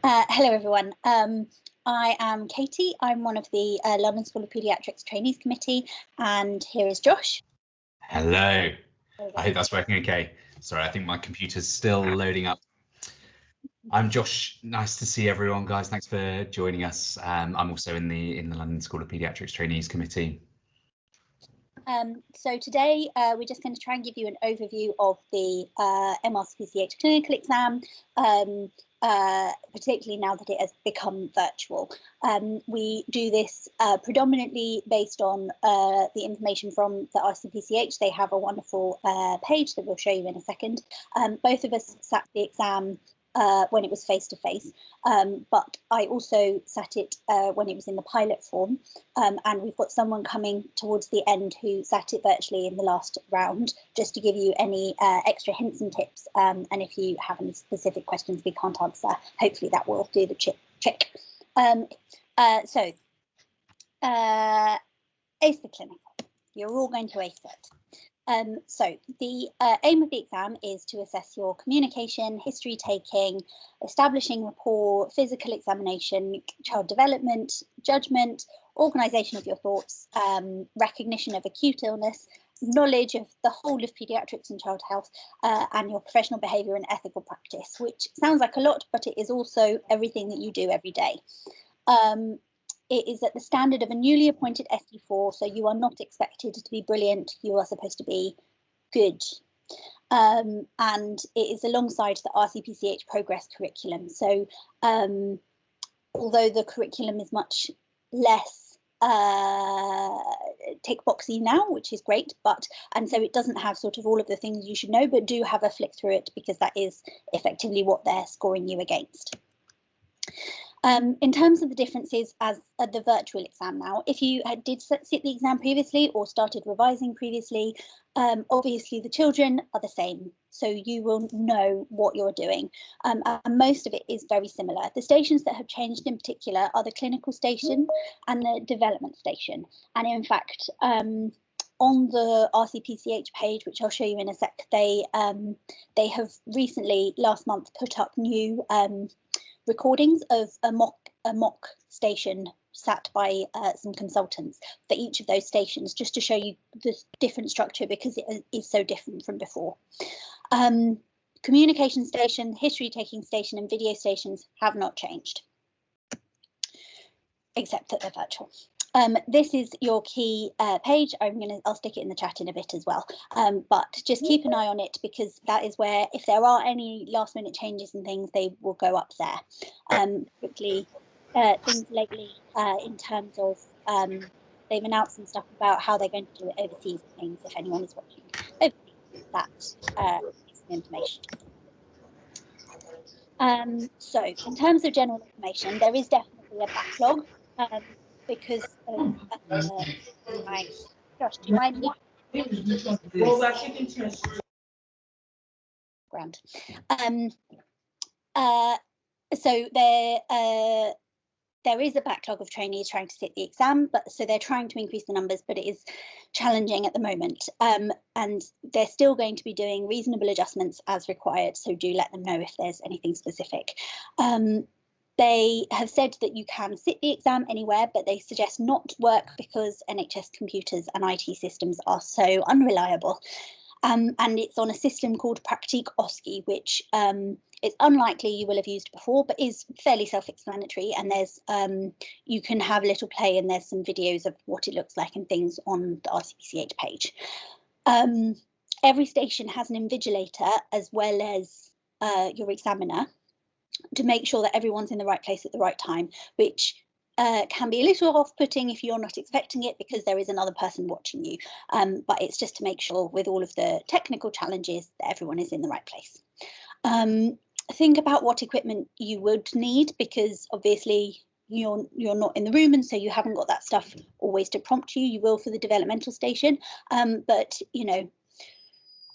Hello everyone. I am Katie. I'm one of the London School of Paediatrics Trainees Committee, and here is Josh. Hello. I hope that's working okay. Sorry, I think my computer's still loading up. I'm Josh. Nice to see everyone, guys. Thanks for joining us. I'm also in the London School of Paediatrics Trainees Committee. So today we're just going to try and give you an overview of the MRCPCH Clinical exam, particularly now that it has become virtual. We do this predominantly based on the information from the RCPCH. They have a wonderful page that we'll show you in a second. Both of us sat the exam when it was face-to-face, but I also sat it when it was in the pilot form, and we've got someone coming towards the end who sat it virtually in the last round, just to give you any extra hints and tips, and if you have any specific questions we can't answer, hopefully that will do the trick. So ace the clinical. You're all going to ace it. So the aim of the exam is to assess your communication, history taking, establishing rapport, physical examination, child development, judgment, organisation of your thoughts, recognition of acute illness, knowledge of the whole of paediatrics and child health, and your professional behaviour and ethical practice, which sounds like a lot, but it is also everything that you do every day. It is at the standard of a newly appointed SD4, so you are not expected to be brilliant, you are supposed to be good. And it is alongside the RCPCH progress curriculum. So although the curriculum is much less tick boxy now, which is great, and so it doesn't have sort of all of the things you should know, but do have a flick through it because that is effectively what they're scoring you against. In terms of the differences as the virtual exam now, if you did sit the exam previously or started revising previously, obviously the children are the same, so you will know what you're doing, and most of it is very similar. The stations that have changed in particular are the clinical station and the development station, and in fact on the RCPCH page, which I'll show you in a sec, they have recently last month put up new recordings of a mock station sat by some consultants for each of those stations, just to show you the different structure because it is so different from before. Communication station, history taking station and video stations have not changed, except that they're virtual. This is your key page. I'll stick it in the chat in a bit as well, but just keep an eye on it because that is where, if there are any last minute changes and things, they will go up there. Quickly, things lately in terms of they've announced some stuff about how they're going to do it overseas and things, if anyone is watching overseas, that is some information. So in terms of general information, there is definitely a backlog. Because of Josh, do you mind? Grand. So there is a backlog of trainees trying to sit the exam, but so they're trying to increase the numbers, but it is challenging at the moment. And they're still going to be doing reasonable adjustments as required, so do let them know if there's anything specific. They have said that you can sit the exam anywhere, but they suggest not to work because NHS computers and IT systems are so unreliable. And it's on a system called Practique OSCE, which is unlikely you will have used before, but is fairly self-explanatory. And there's you can have a little play, and there's some videos of what it looks like and things on the RCPCH page. Every station has an invigilator as well as your examiner, to make sure that everyone's in the right place at the right time, which can be a little off-putting if you're not expecting it because there is another person watching you, but it's just to make sure with all of the technical challenges that everyone is in the right place. Think about what equipment you would need, because obviously you're not in the room, and so you haven't got that stuff always to prompt you. You will for the developmental station, but you know,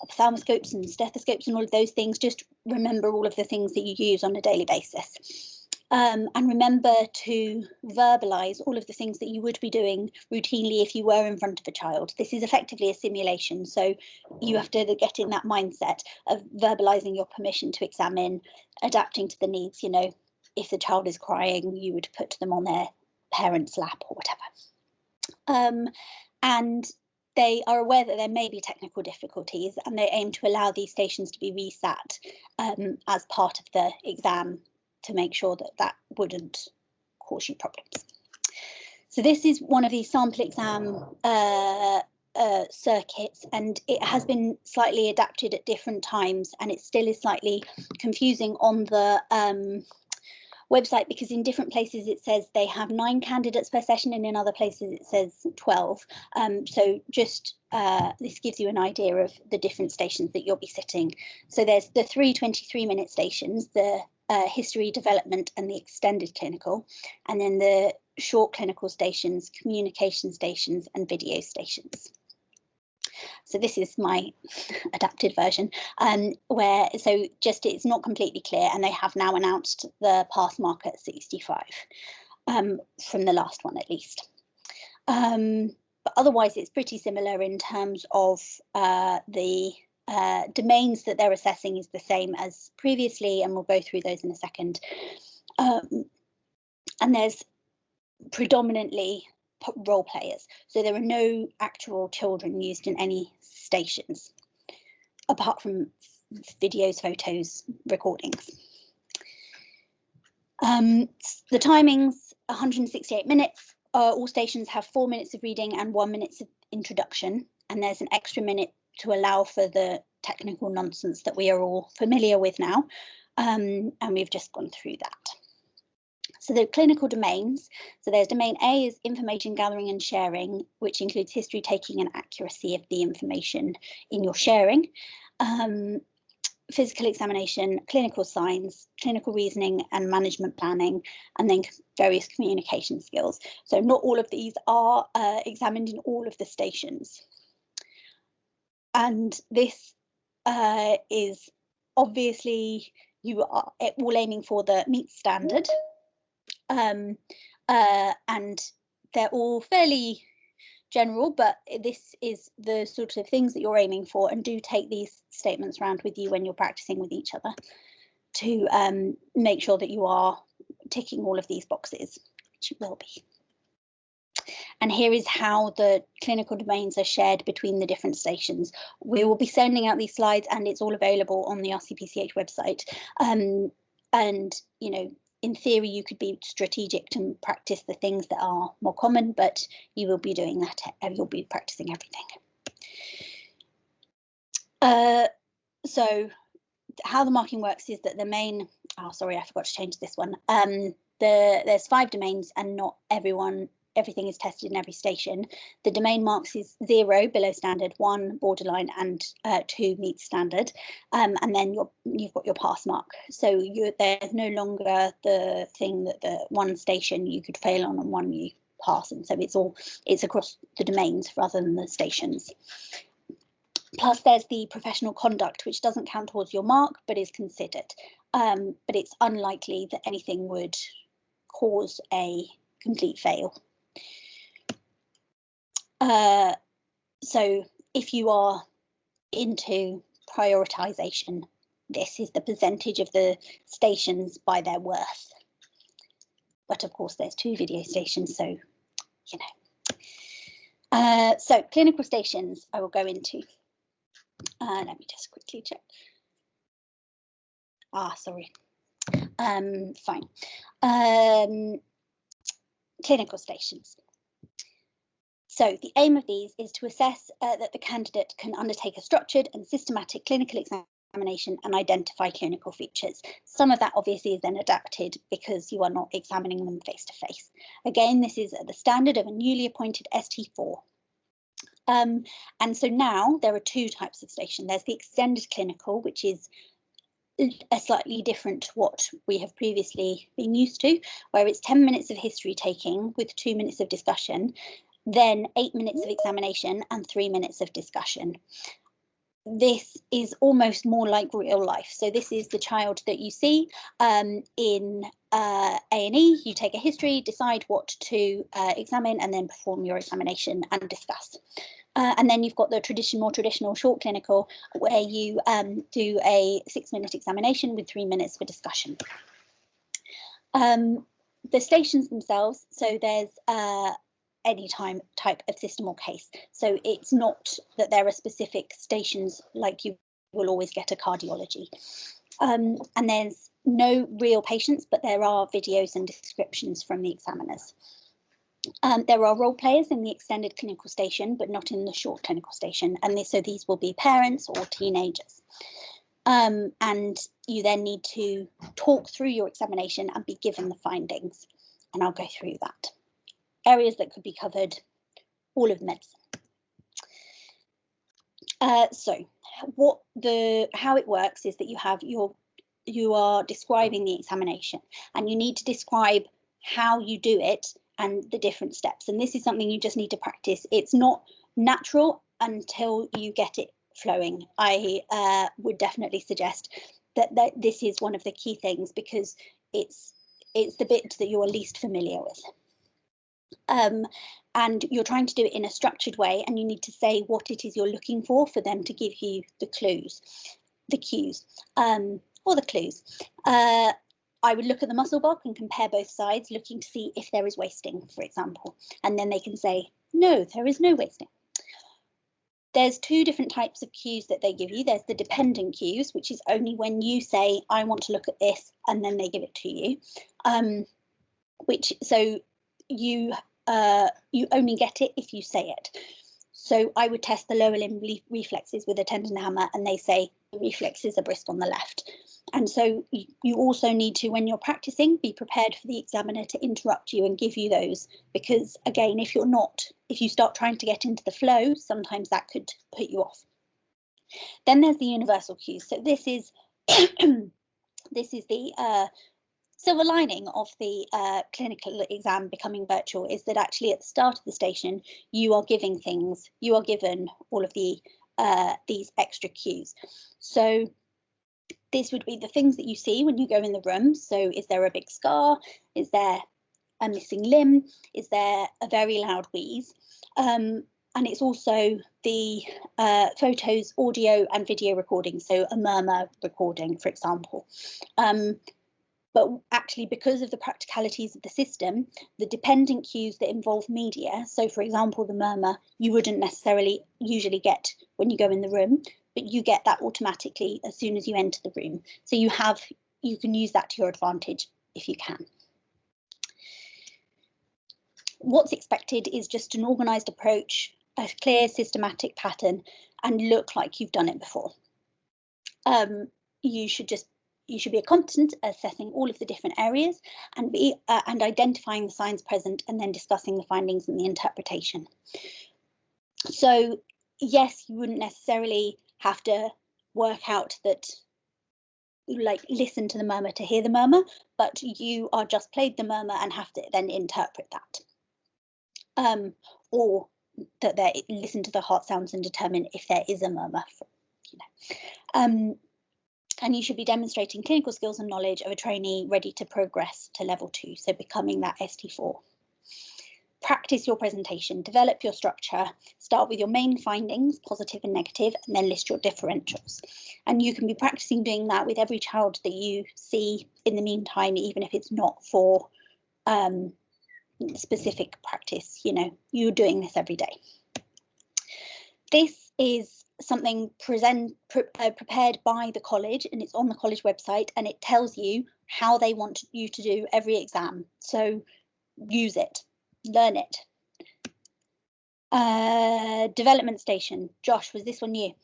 ophthalmoscopes and stethoscopes and all of those things, just remember all of the things that you use on a daily basis. And remember to verbalise all of the things that you would be doing routinely if you were in front of a child. This is effectively a simulation, so you have to get in that mindset of verbalising your permission to examine, adapting to the needs. You know, if the child is crying, you would put them on their parent's lap or whatever. And they are aware that there may be technical difficulties, and they aim to allow these stations to be resat as part of the exam to make sure that that wouldn't cause you problems. So this is one of these sample exam circuits, and it has been slightly adapted at different times, and it still is slightly confusing on the website, because in different places it says they have 9 candidates per session, and in other places it says 12. So just this gives you an idea of the different stations that you'll be sitting. So there's the 3 23-minute stations, the history, development, and the extended clinical, and then the short clinical stations, communication stations, and video stations. So this is my adapted version, where it's not completely clear, and they have now announced the pass mark at 65 from the last one at least. But otherwise it's pretty similar in terms of the domains that they're assessing is the same as previously, and we'll go through those in a second. And there's predominantly role players, so there are no actual children used in any stations apart from videos, photos, recordings. The timings, 168 minutes. All stations have 4 minutes of reading and 1 minute of introduction, and there's an extra minute to allow for the technical nonsense that we are all familiar with now, and we've just gone through that. So the clinical domains, so there's domain A is information gathering and sharing, which includes history taking and accuracy of the information in your sharing, physical examination, clinical signs, clinical reasoning and management planning, and then various communication skills. So not all of these are examined in all of the stations. And this is obviously, you are all aiming for the meet standard. And they're all fairly general, but this is the sort of things that you're aiming for, and do take these statements around with you when you're practicing with each other to make sure that you are ticking all of these boxes, which you will be. And here is how the clinical domains are shared between the different stations. We will be sending out these slides, and it's all available on the RCPCH website. And you know, in theory, you could be strategic to practice the things that are more common, but you will be doing that, you'll be practicing everything. So how the marking works is that the main, oh sorry, I forgot to change this one. There's 5 domains, and not everything is tested in every station. The domain marks is 0 below standard, 1 borderline, and 2 meet standard, and then you've got your pass mark. So there's no longer the thing that the one station you could fail on and one you pass, and so it's across the domains rather than the stations. Plus there's the professional conduct, which doesn't count towards your mark but is considered, but it's unlikely that anything would cause a complete fail. So if you are into prioritization, this is the percentage of the stations by their worth. But of course there's 2 video stations, so you know. So clinical stations I will go into. Let me just quickly check. Sorry. Fine. Clinical stations. So the aim of these is to assess that the candidate can undertake a structured and systematic clinical examination and identify clinical features. Some of that obviously is then adapted because you are not examining them face to face. Again, this is at the standard of a newly appointed ST4. And so now there are 2 types of station. There's the extended clinical, which is a slightly different to what we have previously been used to, where it's 10 minutes of history taking with 2 minutes of discussion, then 8 minutes of examination and 3 minutes of discussion. This is almost more like real life. So this is the child that you see in A&E. You take a history, decide what to examine, and then perform your examination and discuss. And then you've got the more traditional short clinical, where you do a 6-minute examination with 3 minutes for discussion. The stations themselves, so there's any type of system or case. So it's not that there are specific stations like you will always get a cardiology. And there's no real patients, but there are videos and descriptions from the examiners. There are role players in the extended clinical station, but not in the short clinical station. And so these will be parents or teenagers. And you then need to talk through your examination and be given the findings. And I'll go through that. Areas that could be covered, all of medicine. So how it works is that you are describing the examination, and you need to describe how you do it and the different steps. And this is something you just need to practice. It's not natural until you get it flowing. I would definitely suggest that this is one of the key things, because it's the bit that you're least familiar with. And you're trying to do it in a structured way, and you need to say what it is you're looking for them to give you the cues. I would look at the muscle bulk and compare both sides, looking to see if there is wasting, for example, and then they can say, no, there is no wasting. There's two different types of cues that they give you. There's the dependent cues, which is only when you say, I want to look at this, and then they give it to you. So you only get it if you say it. So I would test the lower limb reflexes with a tendon hammer, and they say the reflexes are brisk on the left. And so you also need to, when you're practicing, be prepared for the examiner to interrupt you and give you those, because again, if you start trying to get into the flow, sometimes that could put you off. Then there's the universal cues. So this is the silver lining of the clinical exam becoming virtual, is that actually at the start of the station, you are given all of the these extra cues. So this would be the things that you see when you go in the room. So is there a big scar? Is there a missing limb? Is there a very loud wheeze? And it's also the photos, audio and video recording. So a murmur recording, for example. But actually, because of the practicalities of the system, the dependent cues that involve media, so for example, the murmur, you wouldn't necessarily usually get when you go in the room, but you get that automatically as soon as you enter the room. So you can use that to your advantage if you can. What's expected is just an organised approach, a clear systematic pattern, and look like you've done it before. You should be competent at assessing all of the different areas and identifying the signs present, and then discussing the findings and the interpretation. So yes, you wouldn't necessarily have to work out that, like, listen to the murmur to hear the murmur, but you are just played the murmur and have to then interpret that. Or that they listen to the heart sounds and determine if there is a murmur, and you should be demonstrating clinical skills and knowledge of a trainee ready to progress to level 2, so becoming that ST4. Practice your presentation, develop your structure, start with your main findings, positive and negative, and then list your differentials. And you can be practicing doing that with every child that you see in the meantime, even if it's not for specific practice. You're doing this every day. This is something prepared by the college, and it's on the college website, and it tells you how they want you to do every exam. So use it, learn it. Development station. Josh, was this one you?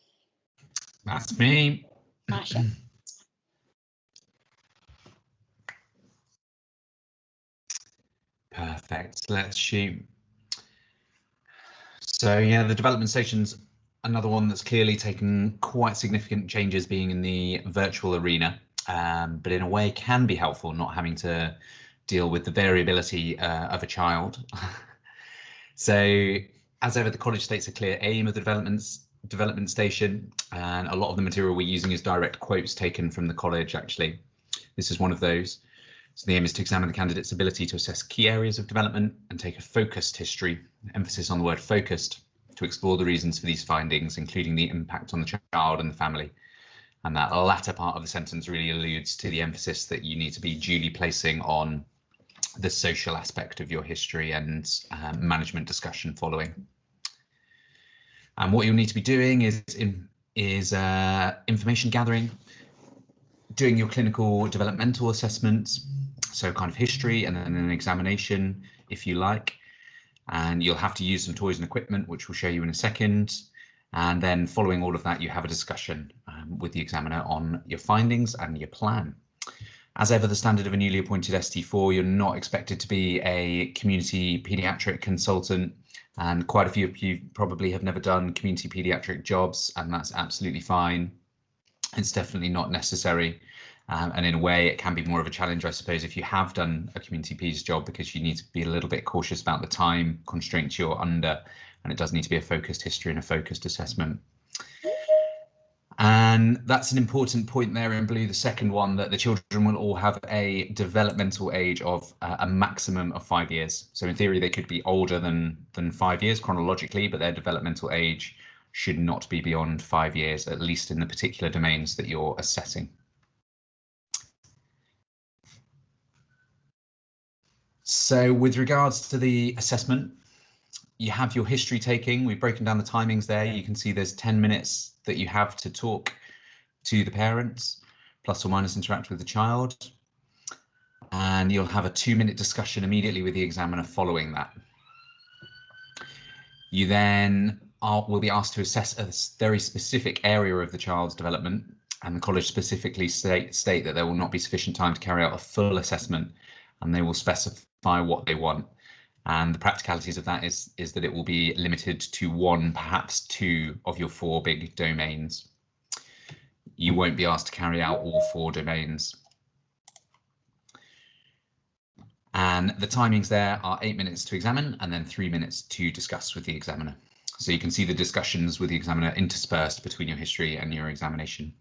That's me. Masha. Perfect. Let's shoot. So yeah, the development station's another one that's clearly taken quite significant changes being in the virtual arena, but in a way can be helpful not having to deal with the variability of a child. So as ever, the college states a clear aim of the development station, and a lot of the material we're using is direct quotes taken from the college. Actually, this is one of those. So the aim is to examine the candidate's ability to assess key areas of development and take a focused history, emphasis on the word focused, to explore the reasons for these findings, including the impact on the child and the family. And that latter part of the sentence really alludes to the emphasis that you need to be duly placing on the social aspect of your history and management discussion following. And what you'll need to be doing is information gathering, doing your clinical developmental assessments, so kind of history, and then an examination if you like. And you'll have to use some toys and equipment, which we'll show you in a second. And then following all of that, you have a discussion with the examiner on your findings and your plan. As ever, the standard of a newly appointed ST4, you're not expected to be a community paediatric consultant, and quite a few of you probably have never done community paediatric jobs, and that's absolutely fine. It's definitely not necessary. And in a way, it can be more of a challenge, I suppose, if you have done a community peds job, because you need to be a little bit cautious about the time constraints you're under, and it does need to be a focused history and a focused assessment. And that's an important point there in blue, the second one, that the children will all have a developmental age of a maximum of 5 years. So in theory, they could be older than 5 years chronologically, but their developmental age should not be beyond 5 years, at least in the particular domains that you're assessing. So with regards to the assessment, you have your history taking. We've broken down the timings there. You can see there's 10 minutes that you have to talk to the parents, plus or minus interact with the child. And you'll have a 2-minute discussion immediately with the examiner following that. You then will be asked to assess a very specific area of the child's development, and the college specifically state that there will not be sufficient time to carry out a full assessment, and they will specify what they want. And the practicalities of that is that it will be limited to 1, perhaps 2 of your 4 big domains. You won't be asked to carry out all 4 domains. And the timings there are 8 minutes to examine and then 3 minutes to discuss with the examiner. So you can see the discussions with the examiner interspersed between your history and your examination.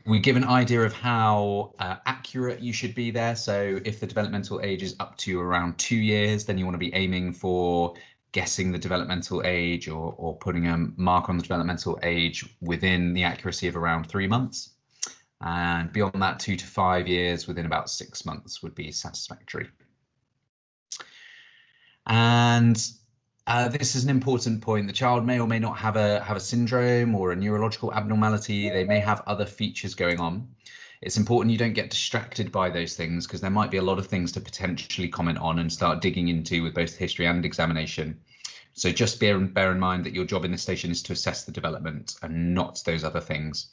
We give an idea of how accurate you should be there. So if the developmental age is up to around 2 years, then you want to be aiming for guessing the developmental age or putting a mark on the developmental age within the accuracy of around 3 months. And beyond that, 2 to 5 years within about 6 months would be satisfactory. And this is an important point. The child may or may not have a syndrome or a neurological abnormality. They may have other features going on. It's important you don't get distracted by those things, because there might be a lot of things to potentially comment on and start digging into with both history and examination. So just bear in mind that your job in this station is to assess the development and not those other things.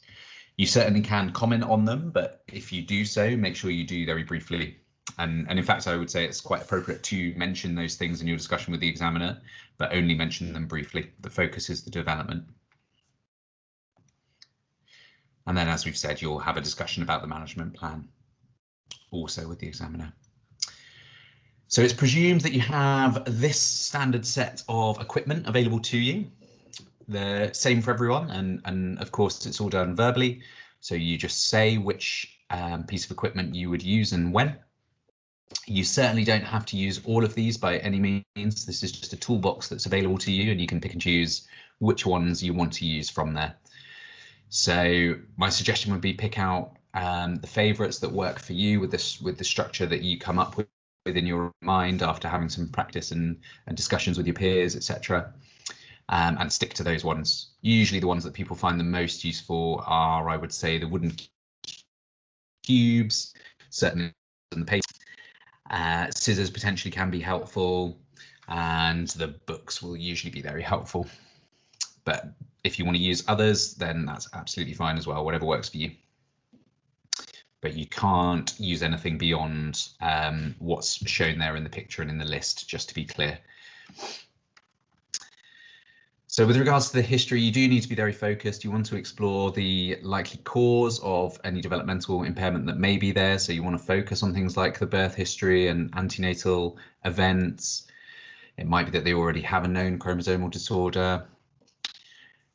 You certainly can comment on them, but if you do so, make sure you do very briefly. And in fact, I would say it's quite appropriate to mention those things in your discussion with the examiner, but only mention them briefly. The focus is the development. And then, as we've said, you'll have a discussion about the management plan also with the examiner. So it's presumed that you have this standard set of equipment available to you. The same for everyone, and of course it's all done verbally. So you just say which piece of equipment you would use and when. You certainly don't have to use all of these by any means. This is just a toolbox that's available to you, and you can pick and choose which ones you want to use from there. So my suggestion would be pick out the favorites that work for you with the structure that you come up with in your mind after having some practice and discussions with your peers, etc. And stick to those ones. Usually the ones that people find the most useful are, I would say, the wooden cubes, certainly the paper. Scissors potentially can be helpful, and the books will usually be very helpful. But if you want to use others, then that's absolutely fine as well, whatever works for you. But you can't use anything beyond what's shown there in the picture and in the list, just to be clear. So with regards to the history, you do need to be very focused. You want to explore the likely cause of any developmental impairment that may be there. So you want to focus on things like the birth history and antenatal events. It might be that they already have a known chromosomal disorder.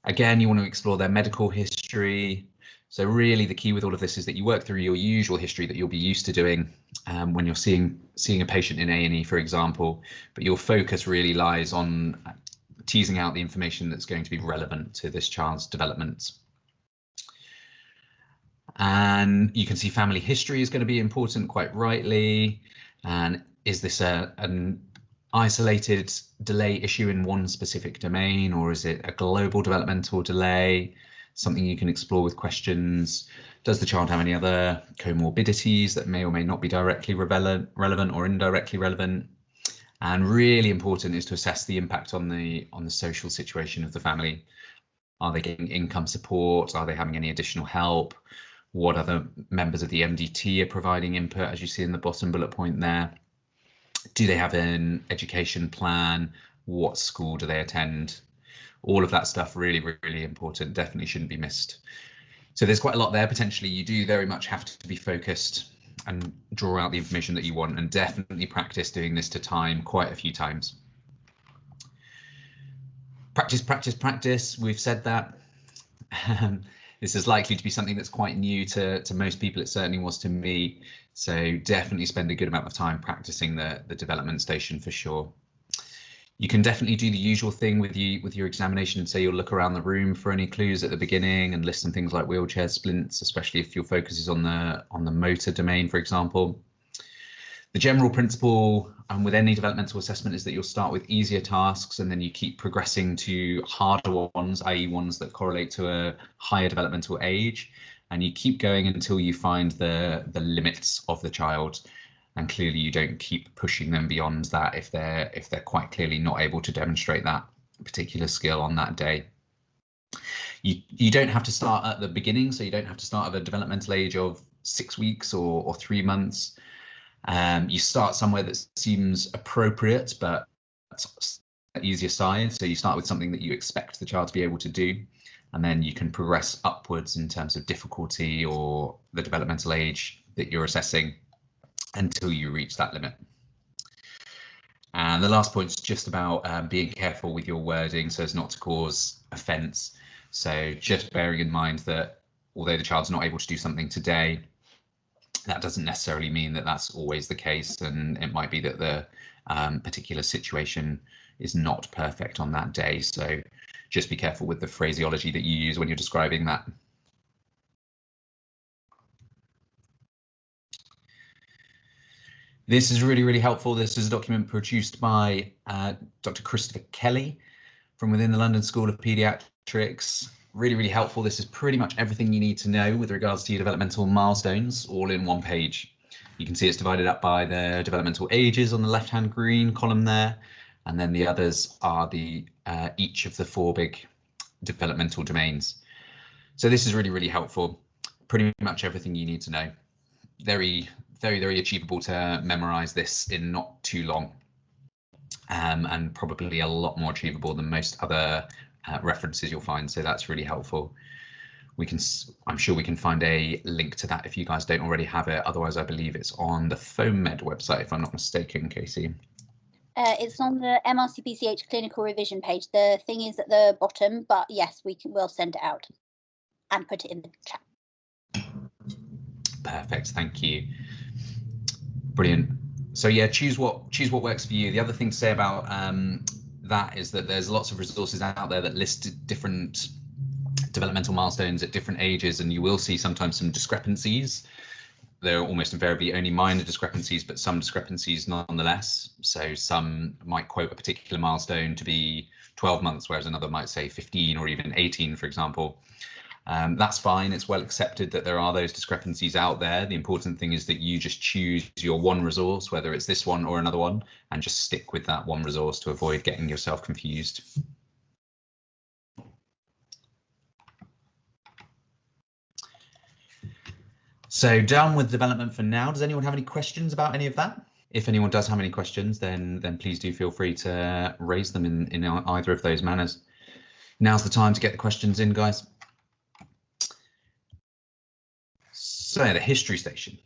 Again, you want to explore their medical history. So really the key with all of this is that you work through your usual history that you'll be used to doing when you're seeing a patient in A&E, for example, but your focus really lies on teasing out the information that's going to be relevant to this child's development. And you can see family history is going to be important quite rightly. And is this an isolated delay issue in one specific domain, or is it a global developmental delay? Something you can explore with questions. Does the child have any other comorbidities that may or may not be directly relevant or indirectly relevant? And really important is to assess the impact on the social situation of the family. Are they getting income support? Are they having any additional help? What other members of the MDT are providing input, as you see in the bottom bullet point there? Do they have an education plan? What school do they attend? All of that stuff really, really important, definitely shouldn't be missed. So there's quite a lot there. Potentially you do very much have to be focused and draw out the information that you want, and definitely practice doing this to time quite a few times. Practice, practice, practice. We've said that. This is likely to be something that's quite new to most people. It certainly was to me. So definitely spend a good amount of time practicing the development station for sure. You can definitely do the usual thing with your examination and say you'll look around the room for any clues at the beginning and list some things like wheelchair splints, especially if your focus is on the motor domain, for example. The general principle with any developmental assessment is that you'll start with easier tasks and then you keep progressing to harder ones, i.e. ones that correlate to a higher developmental age, and you keep going until you find the limits of the child. And clearly you don't keep pushing them beyond that if they're quite clearly not able to demonstrate that particular skill on that day. You don't have to start at the beginning, so you don't have to start at a developmental age of 6 weeks or 3 months. You start somewhere that seems appropriate, but easier side. So you start with something that you expect the child to be able to do, and then you can progress upwards in terms of difficulty or the developmental age that you're assessing until you reach that limit. And the last point is just about being careful with your wording so as not to cause offence. So just bearing in mind that although the child's not able to do something today, that doesn't necessarily mean that that's always the case, and it might be that the particular situation is not perfect on that day. So just be careful with the phraseology that you use when you're describing that. This is really, really helpful. This is a document produced by Dr. Christopher Kelly from within the London School of Paediatrics. Really, really helpful. This is pretty much everything you need to know with regards to your developmental milestones, all in one page. You can see it's divided up by the developmental ages on the left-hand green column there, and then the others are the each of the 4 big developmental domains. So this is really, really helpful. Pretty much everything you need to know. Very, very achievable to memorize this in not too long, and probably a lot more achievable than most other references you'll find. So that's really helpful. I'm sure we can find a link to that if you guys don't already have it. Otherwise, I believe it's on the FOAMed website, if I'm not mistaken, Casey. It's on the MRCPCH Clinical revision page. The thing is at the bottom, but yes, we'll send it out and put it in the chat. Perfect, thank you. Brilliant. So yeah, choose what works for you. The other thing to say about that is that there's lots of resources out there that list different developmental milestones at different ages, and you will see sometimes some discrepancies. There are almost invariably only minor discrepancies, but some discrepancies nonetheless. So some might quote a particular milestone to be 12 months, whereas another might say 15 or even 18, for example. That's fine. It's well accepted that there are those discrepancies out there. The important thing is that you just choose your one resource, whether it's this one or another one, and just stick with that one resource to avoid getting yourself confused. So done with development for now. Does anyone have any questions about any of that? If anyone does have any questions, then please do feel free to raise them in either of those manners. Now's the time to get the questions in, guys. So the history station.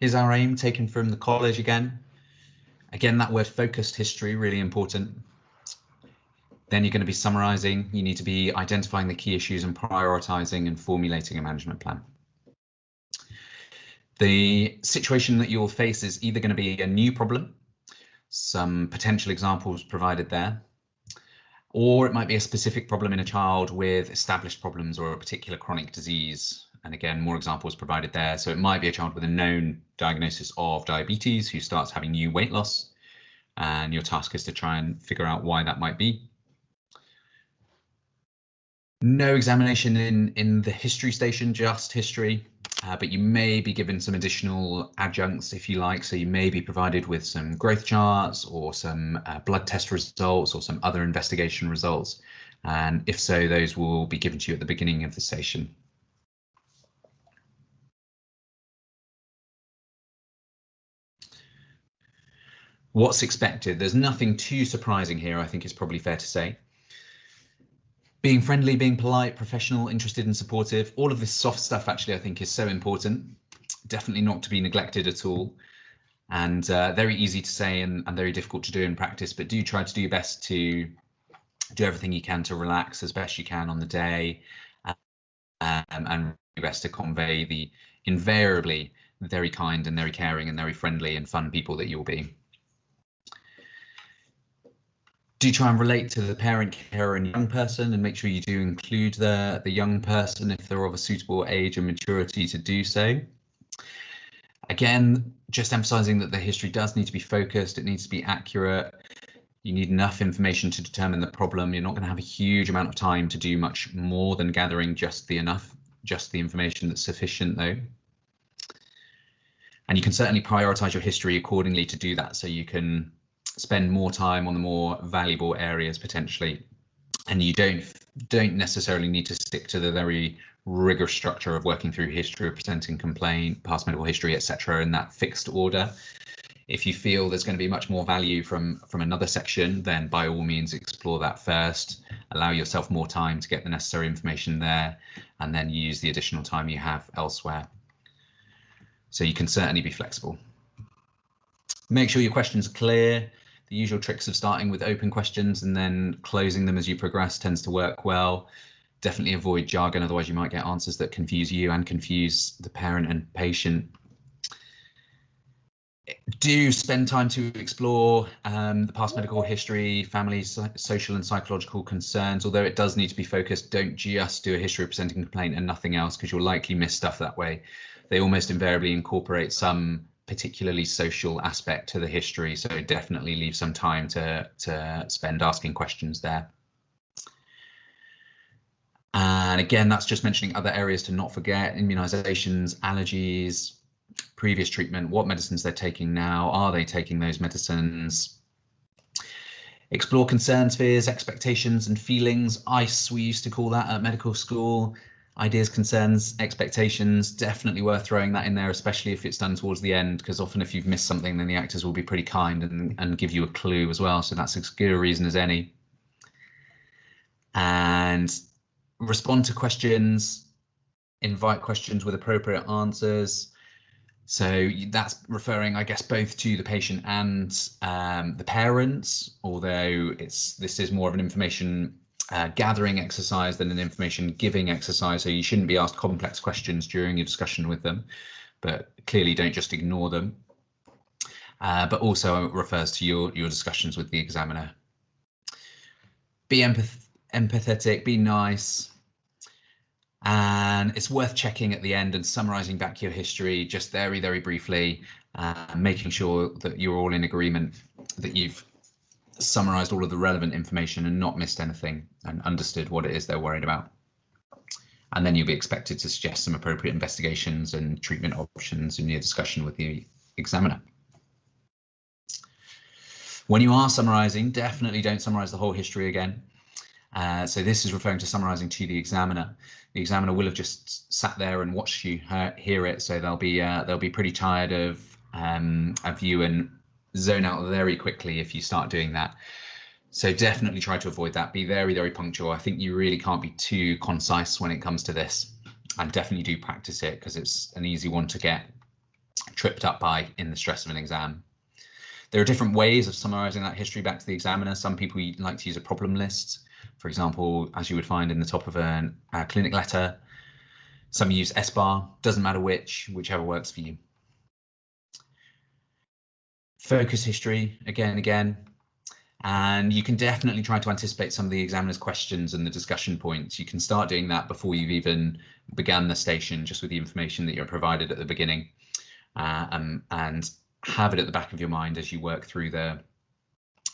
Here's our aim, taken from the college again. Again, that word focused history, really important. Then you're going to be summarizing. You need to be identifying the key issues and prioritizing and formulating a management plan. The situation that you'll face is either going to be a new problem. some potential examples provided there. Or it might be a specific problem in a child with established problems or a particular chronic disease. And again, more examples provided there. So it might be a child with a known diagnosis of diabetes who starts having new weight loss. And your task is to try and figure out why that might be. No examination in the history station, just history, but you may be given some additional adjuncts if you like. So you may be provided with some growth charts or some blood test results or some other investigation results. And if so, those will be given to you at the beginning of the session. What's expected? There's nothing too surprising here, I think it's probably fair to say. Being friendly, being polite, professional, interested and supportive, all of this soft stuff actually I think is so important, definitely not to be neglected at all, and very easy to say and very difficult to do in practice, but do try to do your best to do everything you can to relax as best you can on the day, and your best to convey the invariably very kind and very caring and very friendly and fun people that you'll be. Do try and relate to the parent, carer and young person, and make sure you do include the young person if they're of a suitable age and maturity to do so. Again, just emphasizing that the history does need to be focused, it needs to be accurate. You need enough information to determine the problem. You're not going to have a huge amount of time to do much more than gathering just the information that's sufficient though. And you can certainly prioritize your history accordingly to do that, so you can spend more time on the more valuable areas potentially, and you don't necessarily need to stick to the very rigorous structure of working through history, presenting complaint, past medical history, etc. in that fixed order. If you feel there's going to be much more value from another section, then by all means explore that first, allow yourself more time to get the necessary information there, and then use the additional time you have elsewhere. So you can certainly be flexible. Make sure your questions are clear. The usual tricks of starting with open questions and then closing them as you progress tends to work well. Definitely avoid jargon, otherwise you might get answers that confuse you and confuse the parent and patient. Do spend time to explore the past medical history, family, social and psychological concerns. Although it does need to be focused, don't just do a history of presenting complaint and nothing else, because you'll likely miss stuff that way. They almost invariably incorporate some particularly social aspect to the history, so definitely leave some time to spend asking questions there. And again, that's just mentioning other areas to not forget: immunizations, allergies, previous treatment, what medicines they're taking now, are they taking those medicines. Explore concerns, fears, expectations and feelings. ICE, we used to call that at medical school. Ideas, concerns, expectations, definitely worth throwing that in there, especially if it's done towards the end, because often if you've missed something, then the actors will be pretty kind and give you a clue as well. So that's as good a reason as any. And respond to questions, invite questions with appropriate answers. So that's referring, I guess, both to the patient and the parents, although this is more of an information gathering exercise than an information giving exercise, so you shouldn't be asked complex questions during your discussion with them, but clearly don't just ignore them. But also refers to your discussions with the examiner. Be empathetic, be nice, and it's worth checking at the end and summarizing back your history just very, very briefly, making sure that you're all in agreement, that you've summarized all of the relevant information and not missed anything and understood what it is they're worried about. And then you'll be expected to suggest some appropriate investigations and treatment options in your discussion with the examiner. When you are summarizing, definitely don't summarize the whole history again. So this is referring to summarizing to the examiner. The examiner will have just sat there and watched you hear it, so they'll be pretty tired of you and zone out very quickly if you start doing that. So definitely try to avoid that. Be very, very punctual. I think you really can't be too concise when it comes to this, and definitely do practice it, because it's an easy one to get tripped up by in the stress of an exam. There are different ways of summarizing that history back to the examiner. Some people like to use a problem list, for example, as you would find in the top of a clinic letter. Some use SBAR, doesn't matter whichever works for you. focus history again and again. And you can definitely try to anticipate some of the examiner's questions and the discussion points. You can start doing that before you've even begun the station, just with the information that you're provided at the beginning, and have it at the back of your mind as you work through the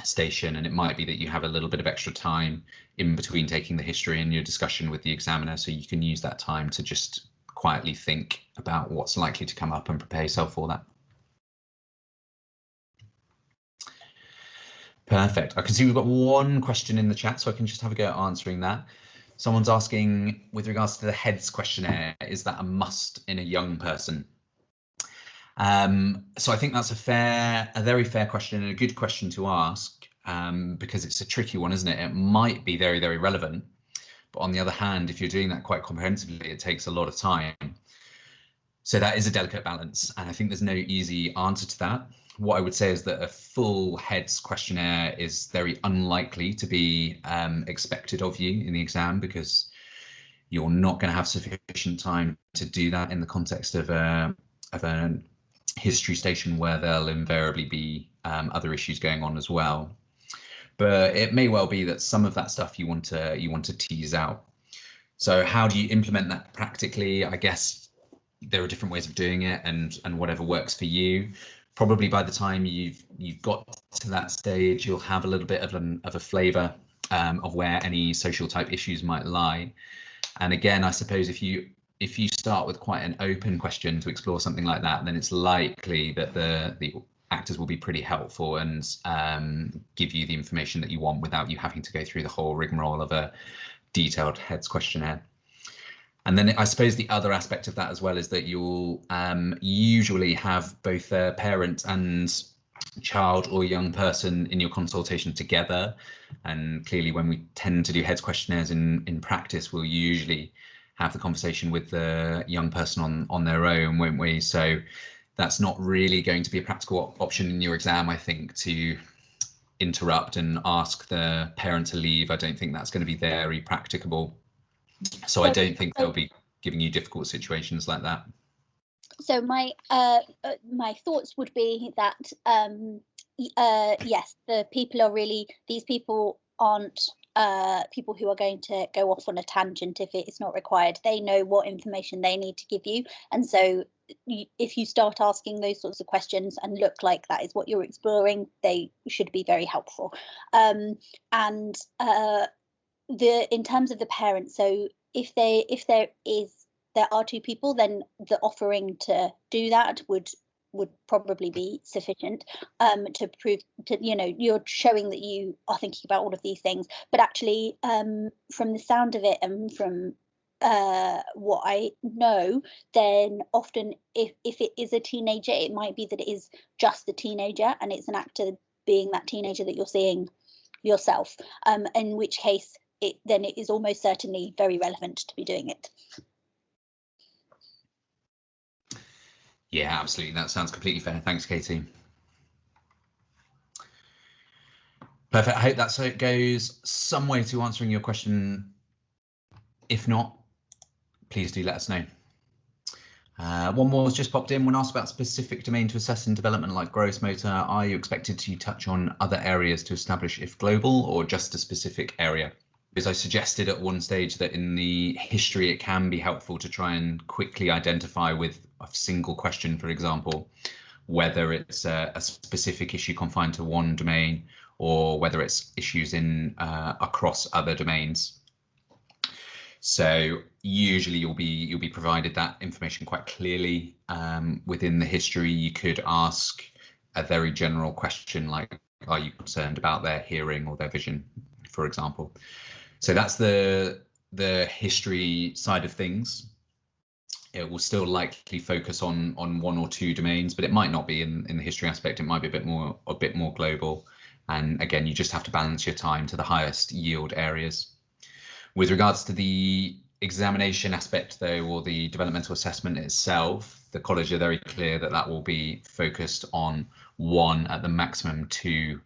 station. And it might be that you have a little bit of extra time in between taking the history and your discussion with the examiner, so you can use that time to just quietly think about what's likely to come up and prepare yourself for that. Perfect. I can see we've got one question in the chat, so I can just have a go at answering that. Someone's asking, with regards to the HEADS questionnaire, is that a must in a young person? So I think that's a very fair question and a good question to ask, because it's a tricky one, isn't it? It might be very, very relevant, but on the other hand, if you're doing that quite comprehensively, it takes a lot of time. So that is a delicate balance, and I think there's no easy answer to that. What I would say is that a full HEADS questionnaire is very unlikely to be expected of you in the exam, because you're not going to have sufficient time to do that in the context of a history station, where there'll invariably be other issues going on as well. But it may well be that some of that stuff you want to tease out. So how do you implement that practically? I guess there are different ways of doing it, and whatever works for you. Probably by the time you've got to that stage, you'll have a little bit of a flavour of where any social type issues might lie. And again, I suppose if you start with quite an open question to explore something like that, then it's likely that the actors will be pretty helpful and give you the information that you want without you having to go through the whole rigmarole of a detailed HEADS questionnaire. And then I suppose the other aspect of that as well is that you'll usually have both a parent and child or young person in your consultation together. And clearly, when we tend to do HEADS questionnaires in practice, we'll usually have the conversation with the young person on their own, won't we? So that's not really going to be a practical option in your exam, I think, to interrupt and ask the parent to leave. I don't think that's going to be very practicable. So I don't think they'll be giving you difficult situations like that. So my thoughts would be that yes, these people aren't people who are going to go off on a tangent if it is not required. They know what information they need to give you, and so if you start asking those sorts of questions and look like that is what you're exploring, they should be very helpful. In terms of the parents, so if there are two people, then the offering to do that would probably be sufficient to prove you're showing that you are thinking about all of these things. But actually, from the sound of it and from what I know, then often if it is a teenager, it might be that it is just the teenager and it's an actor being that teenager that you're seeing yourself, in which case it is almost certainly very relevant to be doing it. Yeah, absolutely. That sounds completely fair. Thanks, Katie. Perfect. I hope that goes some way to answering your question. If not, please do let us know. One more has just popped in. When asked about specific domain to assess in development like gross motor, are you expected to touch on other areas to establish if global or just a specific area? As I suggested at one stage that in the history, it can be helpful to try and quickly identify with a single question, for example, whether it's a specific issue confined to one domain or whether it's issues in across other domains. So usually you'll be provided that information quite clearly within the history. You could ask a very general question like, are you concerned about their hearing or their vision, for example? So that's the history side of things. It will still likely focus on one or two domains, but it might not be in the history aspect. It might be a bit more global. And again, you just have to balance your time to the highest yield areas. With regards to the examination aspect, though, or the developmental assessment itself, the college are very clear that that will be focused on one at the maximum two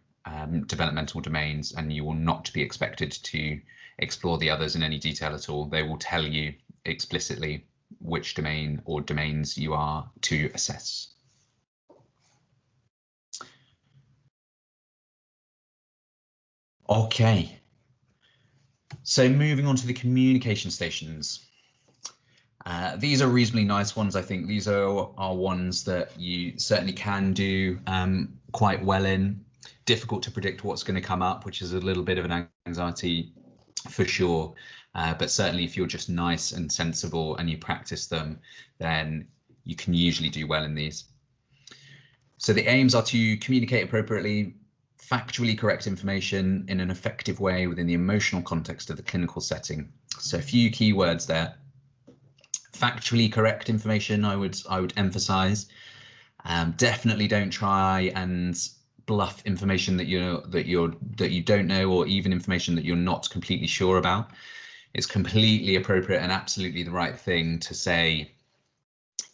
developmental domains, and you will not be expected to explore the others in any detail at all. They will tell you explicitly which domain or domains you are to assess. Okay. So moving on to the communication stations. These are reasonably nice ones. I think these are ones that you certainly can do quite well in. Difficult to predict what's going to come up, which is a little bit of an anxiety for sure. But certainly if you're just nice and sensible and you practice them, then you can usually do well in these. So the aims are to communicate appropriately, factually correct information in an effective way within the emotional context of the clinical setting. So a few keywords there. Factually correct information, I would emphasize. Definitely don't try and bluff information that you don't know, or even information that you're not completely sure about. It's completely appropriate and absolutely the right thing to say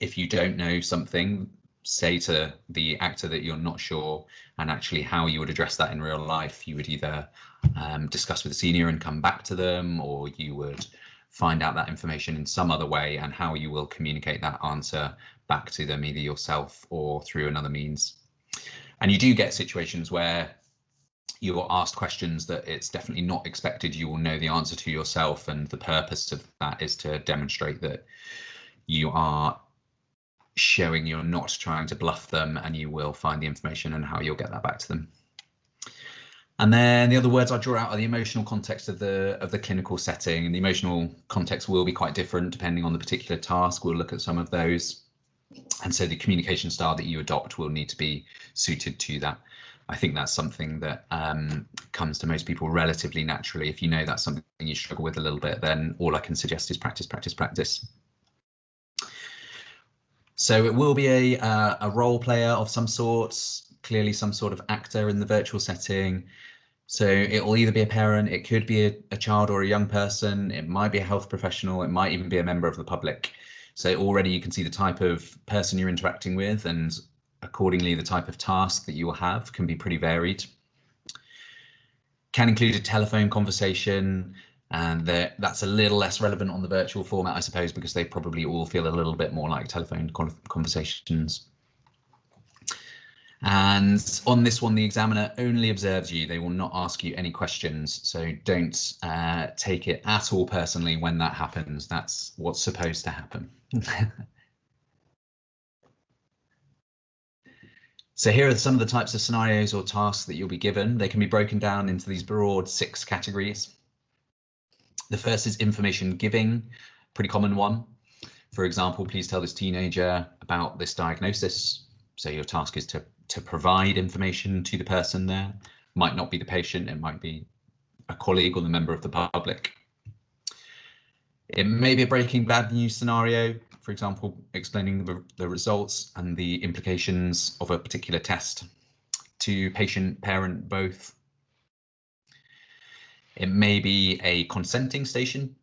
if you don't know something. Say to the actor that you're not sure, and actually how you would address that in real life. You would either discuss with a senior and come back to them, or you would find out that information in some other way, and how you will communicate that answer back to them, either yourself or through another means. And you do get situations where you are asked questions that it's definitely not expected you will know the answer to yourself, and the purpose of that is to demonstrate that you are showing you're not trying to bluff them, and you will find the information and how you'll get that back to them. And then the other words I draw out are the emotional context of the clinical setting, and the emotional context will be quite different depending on the particular task. We'll look at some of those, and so the communication style that you adopt will need to be suited to that. I think that's something that comes to most people relatively naturally. If you know that's something you struggle with a little bit, then all I can suggest is practice, practice, practice. So it will be a role player of some sorts, clearly some sort of actor in the virtual setting. So it will either be a parent, it could be a child or a young person, it might be a health professional, it might even be a member of the public. So already you can see the type of person you're interacting with, and accordingly the type of task that you will have can be pretty varied. Can include a telephone conversation, and that's a little less relevant on the virtual format, I suppose, because they probably all feel a little bit more like telephone conversations. And on this one, the examiner only observes you. They will not ask you any questions. So don't take it at all personally when that happens. That's what's supposed to happen. So here are some of the types of scenarios or tasks that you'll be given. They can be broken down into these broad 6 categories. The first is information giving, pretty common one. For example, please tell this teenager about this diagnosis. So your task is to provide information to the person there. Might not be the patient, it might be a colleague or the member of the public. It may be a breaking bad news scenario, for example, explaining the results and the implications of a particular test to patient, parent, both. It may be a consenting station,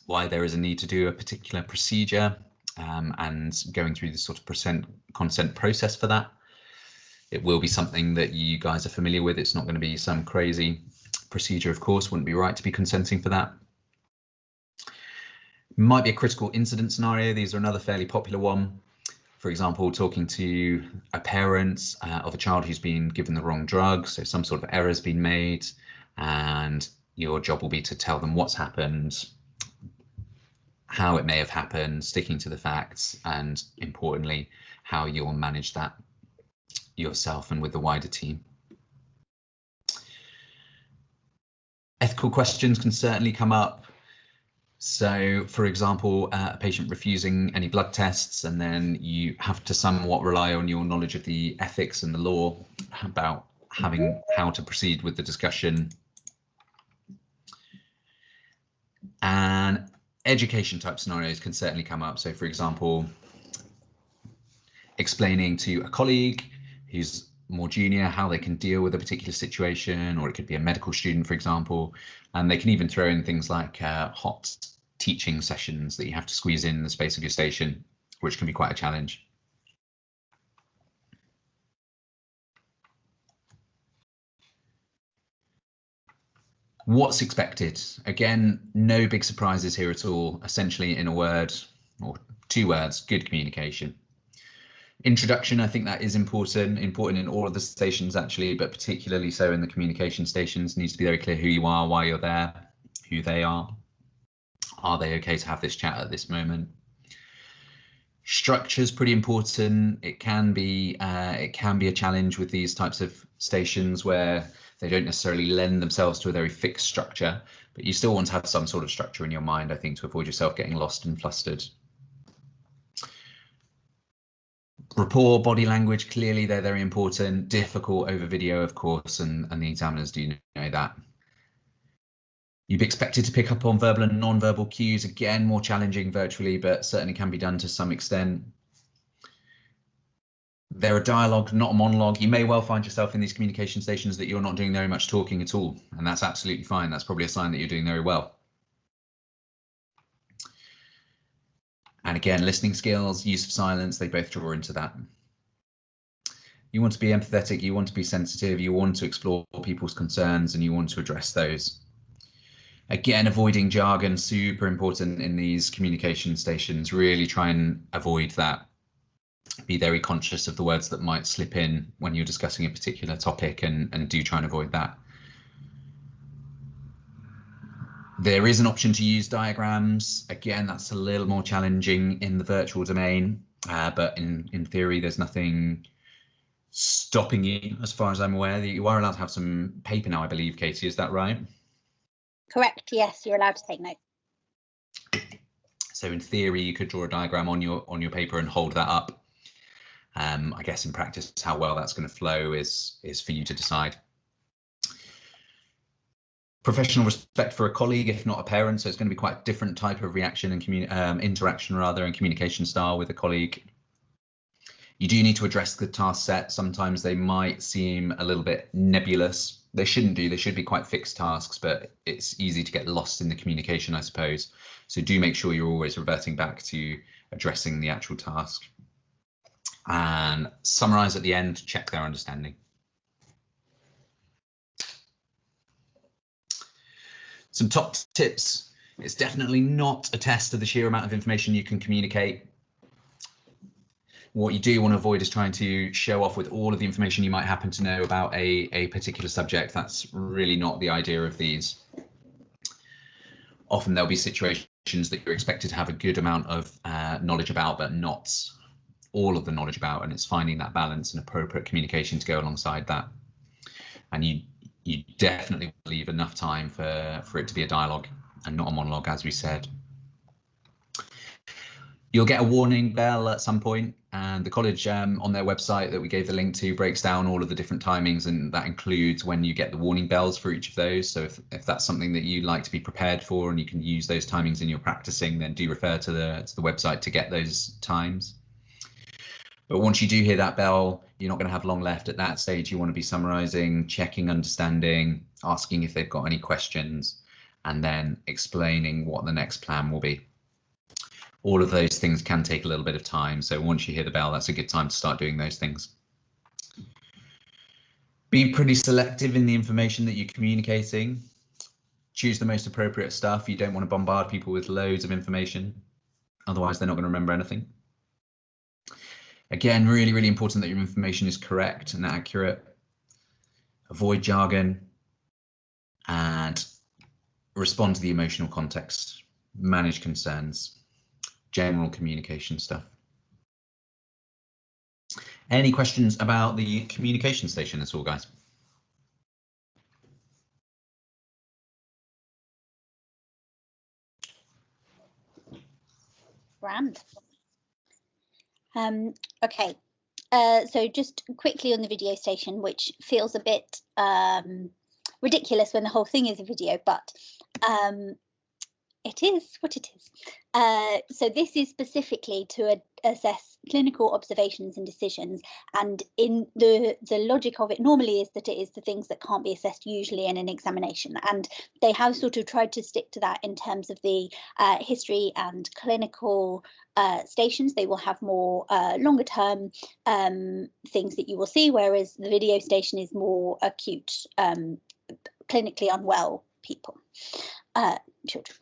why there is a need to do a particular procedure, and going through the sort of consent process for that. It will be something that you guys are familiar with. It's not going to be some crazy procedure, of course, wouldn't be right to be consenting for that. Might be a critical incident scenario. These are another fairly popular one. For example, talking to a parent of a child who's been given the wrong drug, so some sort of error has been made, and your job will be to tell them what's happened, how it may have happened, sticking to the facts, and importantly, how you'll manage that yourself and with the wider team. Ethical questions can certainly come up. So, for example, a patient refusing any blood tests, and then you have to somewhat rely on your knowledge of the ethics and the law about how to proceed with the discussion. And education type scenarios can certainly come up. So, for example, explaining to a colleague who's more junior how they can deal with a particular situation, or it could be a medical student, for example, and they can even throw in things like hot teaching sessions that you have to squeeze in the space of your station, which can be quite a challenge. What's expected? Again, no big surprises here at all. Essentially, in a word or 2 words, good communication. Introduction, I think that is important in all of the stations actually, but particularly so in the communication stations. Needs to be very clear who you are, why you're there, who they are. Are they okay to have this chat at this moment? Structure is pretty important. It can be a challenge with these types of stations where they don't necessarily lend themselves to a very fixed structure, but you still want to have some sort of structure in your mind, I think, to avoid yourself getting lost and flustered. Rapport, body language, clearly they're very important. Difficult over video, of course, and the examiners do know that. You'd be expected to pick up on verbal and non-verbal cues, again, more challenging virtually, but certainly can be done to some extent. They're a dialogue, not a monologue. You may well find yourself in these communication stations that you're not doing very much talking at all, and that's absolutely fine. That's probably a sign that you're doing very well. And again, listening skills, use of silence, they both draw into that. You want to be empathetic, you want to be sensitive, you want to explore people's concerns, and you want to address those. Again, avoiding jargon, super important in these communication stations. Really try and avoid that. Be very conscious of the words that might slip in when you're discussing a particular topic, and do try and avoid that. There is an option to use diagrams. Again, that's a little more challenging in the virtual domain, but in theory, there's nothing stopping you, as far as I'm aware. You are allowed to have some paper now, I believe, Katie, is that right? Correct, yes, you're allowed to take notes. So in theory, you could draw a diagram on your paper and hold that up. I guess in practice, how well that's going to flow is for you to decide. Professional respect for a colleague, if not a parent, so it's going to be quite a different type of reaction and interaction rather, and communication style with a colleague. You do need to address the task set. Sometimes they might seem a little bit nebulous. They shouldn't do. They should be quite fixed tasks, but it's easy to get lost in the communication, I suppose. So do make sure you're always reverting back to addressing the actual task. And summarize at the end, check their understanding. Some top tips. It's definitely not a test of the sheer amount of information you can communicate. What you do want to avoid is trying to show off with all of the information you might happen to know about a particular subject. That's really not the idea of these. Often there'll be situations that you're expected to have a good amount of knowledge about, but not all of the knowledge about, and it's finding that balance and appropriate communication to go alongside that. And you definitely leave enough time for it to be a dialogue and not a monologue, as we said. You'll get a warning bell at some point, and the college on their website that we gave the link to breaks down all of the different timings, and that includes when you get the warning bells for each of those. So if that's something that you like to be prepared for and you can use those timings in your practicing, then do refer to the website to get those times. But once you do hear that bell, you're not going to have long left. At that stage, you want to be summarizing, checking understanding, asking if they've got any questions, and then explaining what the next plan will be. All of those things can take a little bit of time. So once you hear the bell, that's a good time to start doing those things. Be pretty selective in the information that you're communicating. Choose the most appropriate stuff. You don't want to bombard people with loads of information. Otherwise, they're not going to remember anything. Again, really, really important that your information is correct and accurate. Avoid jargon and respond to the emotional context. Manage concerns. General communication stuff. Any questions about the communication station at all, guys? Grand. Okay, so just quickly on the video station, which feels a bit ridiculous when the whole thing is a video, but it is what it is. So this is specifically to assess clinical observations and decisions, and in the logic of it normally is that it is the things that can't be assessed usually in an examination, and they have sort of tried to stick to that in terms of the history and clinical stations. They will have more longer term things that you will see, whereas the video station is more acute, clinically unwell people, children.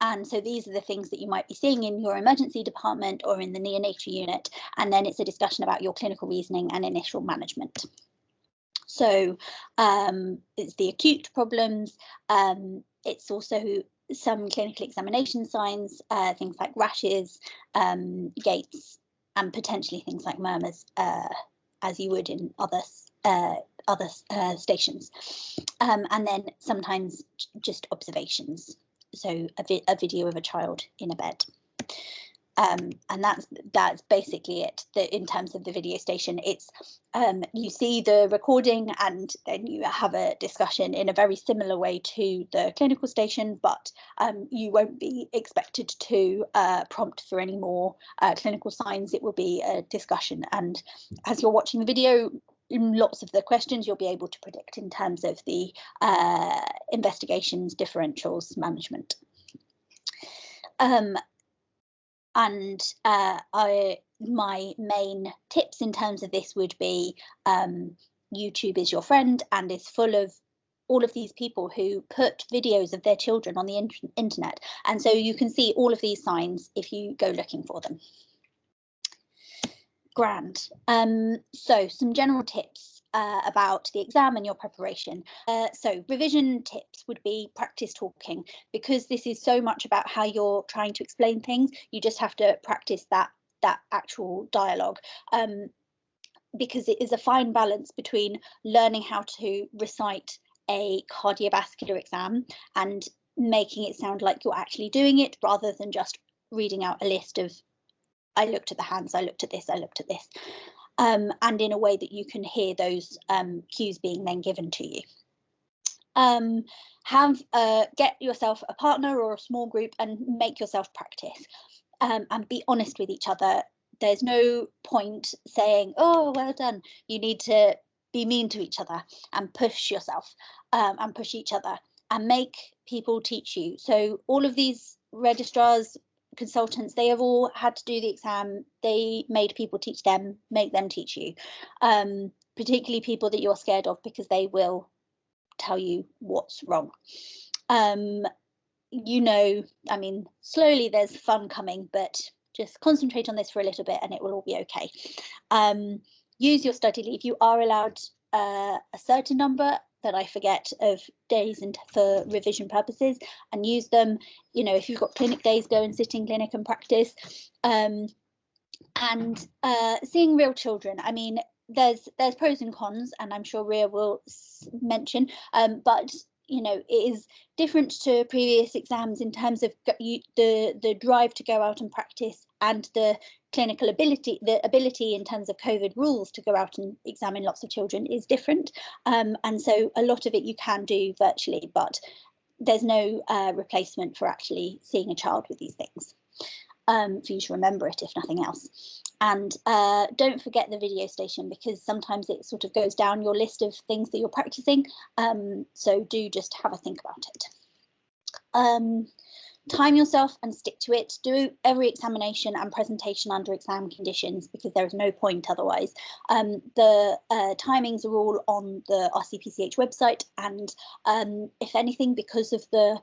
And so these are the things that you might be seeing in your emergency department or in the neonatal unit. And then it's a discussion about your clinical reasoning and initial management. So it's the acute problems. It's also some clinical examination signs, things like rashes, gaits, and potentially things like murmurs, as you would in other stations. And then sometimes just observations. So a video of a child in a bed. And that's basically it. In terms of the video station, it's you see the recording and then you have a discussion in a very similar way to the clinical station, but you won't be expected to prompt for any more clinical signs. It will be a discussion, and as you're watching the video, lots of the questions you'll be able to predict in terms of the investigations, differentials, management. My main tips in terms of this would be YouTube is your friend and is full of all of these people who put videos of their children on the internet, and so you can see all of these signs if you go looking for them. Grand. So some general tips about the exam and your preparation. So revision tips would be practice talking, because this is so much about how you're trying to explain things. You just have to practice that actual dialogue, because it is a fine balance between learning how to recite a cardiovascular exam and making it sound like you're actually doing it, rather than just reading out a list of, I looked at the hands, I looked at this, I looked at this. And in a way that you can hear those cues being then given to you. Get yourself a partner or a small group and make yourself practice, and be honest with each other. There's no point saying, oh, well done. You need to be mean to each other and push yourself, and push each other, and make people teach you. So all of these registrars, consultants, they have all had to do the exam. They made people teach them, make them teach you, particularly people that you're scared of, because they will tell you what's wrong. You know, I mean, slowly there's fun coming, but just concentrate on this for a little bit and it will all be okay. Use your study leave. You are allowed a certain number that I forget of days for revision purposes, and use them. You know, if you've got clinic days, go and sit in clinic and practice. And seeing real children, I mean, there's pros and cons, and I'm sure Ria will mention, but you know, it is different to previous exams in terms of the drive to go out and practice, and the clinical ability, the ability in terms of COVID rules to go out and examine lots of children is different. And so a lot of it you can do virtually, but there's no replacement for actually seeing a child with these things, for you to remember it, if nothing else. And don't forget the video station, because sometimes it sort of goes down your list of things that you're practicing. So do just have a think about it. Time yourself and stick to it. Do every examination and presentation under exam conditions, because there is no point otherwise. The timings are all on the MRCPCH website, and if anything, because of the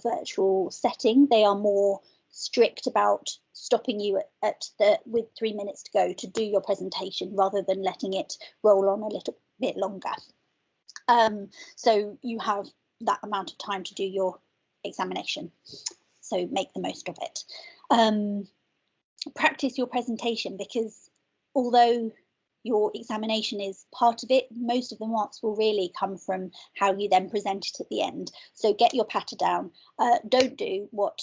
virtual setting, they are more strict about stopping you with 3 minutes to go to do your presentation, rather than letting it roll on a little bit longer. So you have that amount of time to do your examination, so make the most of it. Practice your presentation, because although your examination is part of it, most of the marks will really come from how you then present it at the end. So get your patter down. Don't do what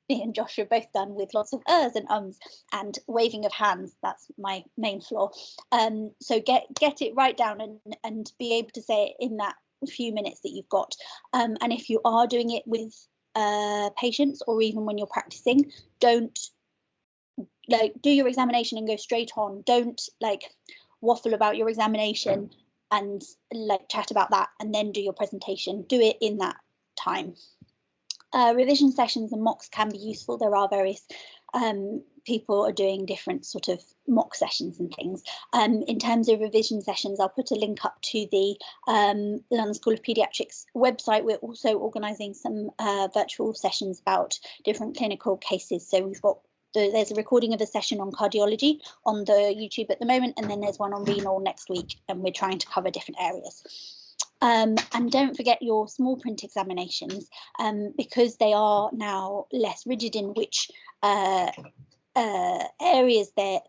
me and Josh have both done, with lots of ers and ums and waving of hands. That's my main flaw. So get it right down and be able to say it in that few minutes that you've got. And if you are doing it with patients, or even when you're practicing, don't do your examination and go straight on. Don't waffle about your examination and chat about that and then do your presentation. Do it in that time. Revision sessions and mocks can be useful. There are various people are doing different sort of mock sessions and things. In terms of revision sessions, I'll put a link up to the London School of Paediatrics website. We're also organising some virtual sessions about different clinical cases. So we've got there's a recording of a session on cardiology on the YouTube at the moment, and then there's one on renal next week, and we're trying to cover different areas. And don't forget your small print examinations, because they are now less rigid in which areas they're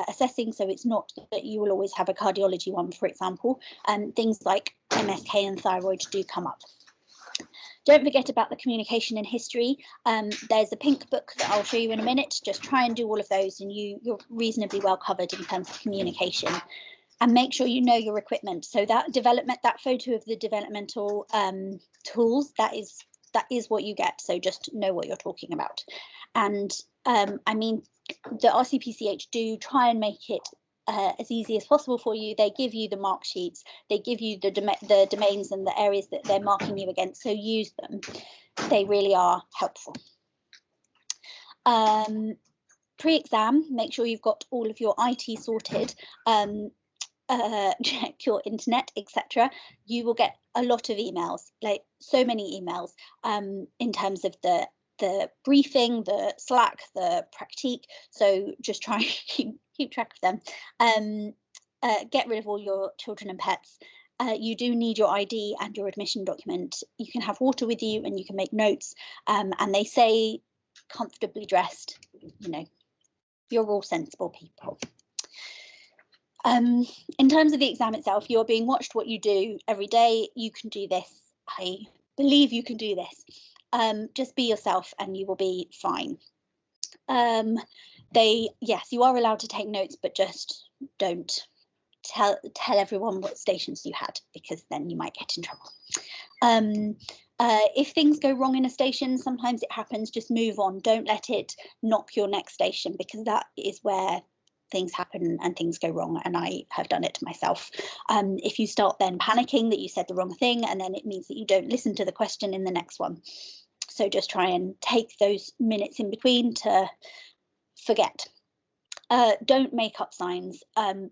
assessing. So it's not that you will always have a cardiology one, for example, and things like MSK and thyroid do come up. Don't forget about the communication and history. There's a pink book that I'll show you in a minute. Just try and do all of those, and you're reasonably well covered in terms of communication. And make sure you know your equipment. So that photo of the developmental tools, that is what you get. So just know what you're talking about. And I mean, the RCPCH do try and make it as easy as possible for you. They give you the mark sheets, they give you the domains and the areas that they're marking you against, so use them. They really are helpful. Pre-exam, make sure you've got all of your IT sorted, check your internet, etc. You will get a lot of emails, like so many emails, in terms of the briefing, the Slack, the Practique. So just try and keep track of them. Get rid of all your children and pets. You do need your ID and your admission document. You can have water with you, and you can make notes. And they say comfortably dressed. You know, you're all sensible people. In terms of the exam itself, you're being watched what you do every day. You can do this. I believe you can do this. Just be yourself and you will be fine. Yes, you are allowed to take notes, but just don't tell everyone what stations you had, because then you might get in trouble. If things go wrong in a station, sometimes it happens, just move on. Don't let it knock your next station, because that is where things happen and things go wrong, and I have done it to myself. If you start then panicking that you said the wrong thing, and then it means that you don't listen to the question in the next one. So just try and take those minutes in between to forget. Don't make up signs.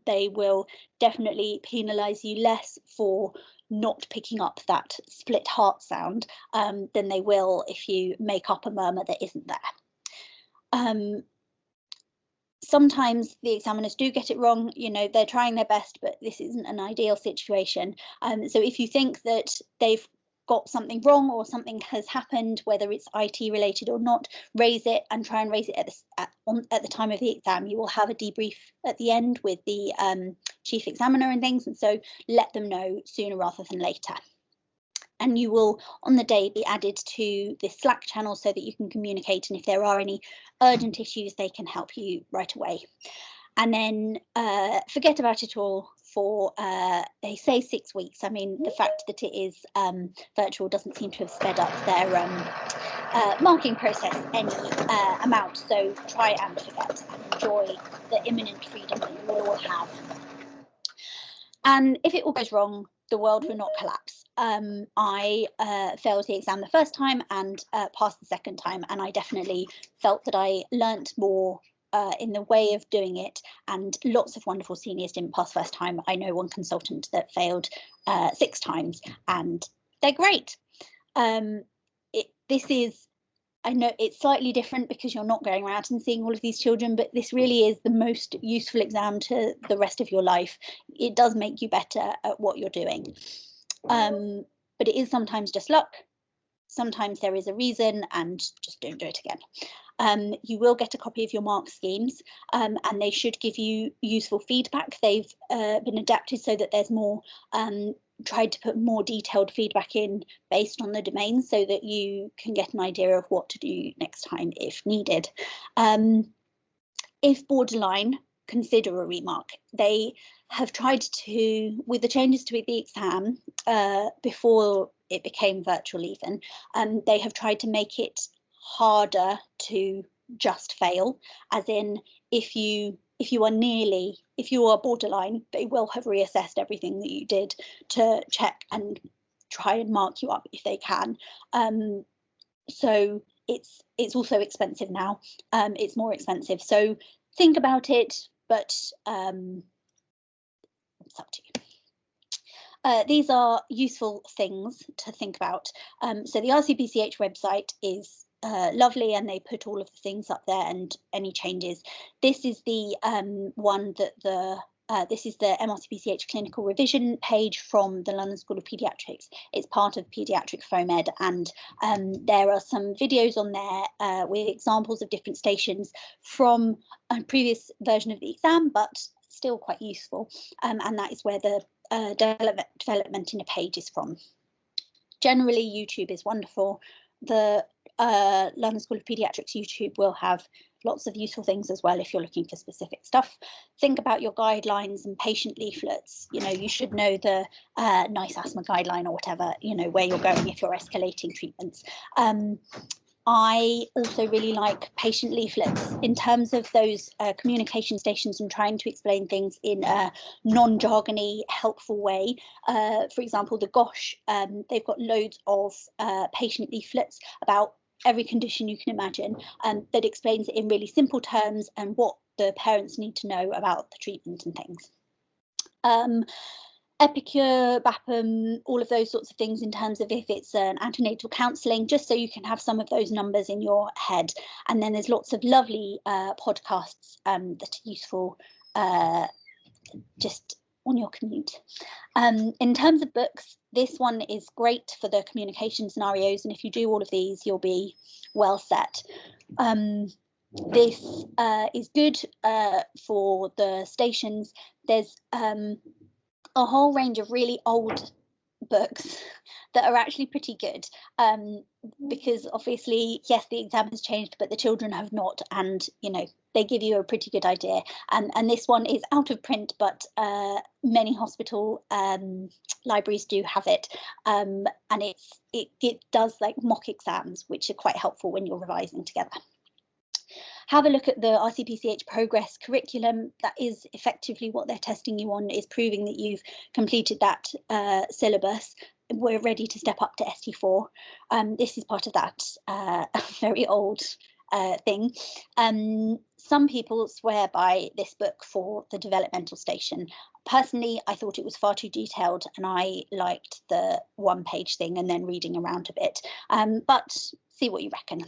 They will definitely penalise you less for not picking up that split heart sound than they will if you make up a murmur that isn't there. Sometimes the examiners do get it wrong. You know, they're trying their best, but this isn't an ideal situation. So if you think that they've got something wrong or something has happened, whether it's IT related or not, raise it and try and raise it at the time of the exam. You will have a debrief at the end with the chief examiner and things, and so let them know sooner rather than later. And you will, on the day, be added to the Slack channel so that you can communicate, and if there are any urgent issues, they can help you right away. And then forget about it all for, they say 6 weeks. I mean, the fact that it is virtual doesn't seem to have sped up their marking process any amount. So try and forget and enjoy the imminent freedom that you will all have. And if it all goes wrong, the world will not collapse. I failed the exam the first time and passed the second time, and I definitely felt that I learnt more in the way of doing it, and lots of wonderful seniors didn't pass first time. I know one consultant that failed 6 times, and they're great. I know it's slightly different because you're not going around and seeing all of these children, but this really is the most useful exam to the rest of your life. It does make you better at what you're doing. But it is sometimes just luck. Sometimes there is a reason, and just don't do it again. You will get a copy of your mark schemes, and they should give you useful feedback. They've been adapted so that there's more, tried to put more detailed feedback in based on the domains so that you can get an idea of what to do next time if needed. If borderline, consider a remark. They have tried to, with the changes to the exam before it became virtual even, they have tried to make it harder to just fail, as in if you are borderline, they will have reassessed everything that you did to check and try and mark you up if they can. So it's also expensive now. It's more expensive, so think about it, but it's up to you. These are useful things to think about. So the RCPCH website is lovely, and they put all of the things up there and any changes. This is the one that this is the MRCPCH Clinical revision page from the London School of Paediatrics. It's part of Paediatric FOMED, and there are some videos on there with examples of different stations from a previous version of the exam, but still quite useful. And that is where the development in a page is from. Generally, YouTube is wonderful. The London School of Paediatrics YouTube will have lots of useful things as well if you're looking for specific stuff. Think about your guidelines and patient leaflets. You know, you should know the NICE asthma guideline or whatever, you know, where you're going if you're escalating treatments. I also really like patient leaflets in terms of those communication stations and trying to explain things in a non-jargony, helpful way. For example, the GOSH, they've got loads of patient leaflets about every condition you can imagine, that explains it in really simple terms and what the parents need to know about the treatment and things. Epicure, BAPM, all of those sorts of things in terms of if it's an antenatal counselling, just so you can have some of those numbers in your head. And then there's lots of lovely podcasts that are useful just on your commute. In terms of books, this one is great for the communication scenarios, and if you do all of these, you'll be well set. This is good for the stations. There's a whole range of really old books that are actually pretty good, because obviously, yes, the exam has changed, but the children have not, and you know, they give you a pretty good idea. And this one is out of print, but many hospital libraries do have it, and it does like mock exams, which are quite helpful when you're revising together. Have a look at the RCPCH progress curriculum. That is effectively what they're testing you on, is proving that you've completed that syllabus. We're ready to step up to ST4. This is part of that very old thing. Some people swear by this book for the developmental station. Personally, I thought it was far too detailed, and I liked the one-page thing and then reading around a bit. But see what you reckon.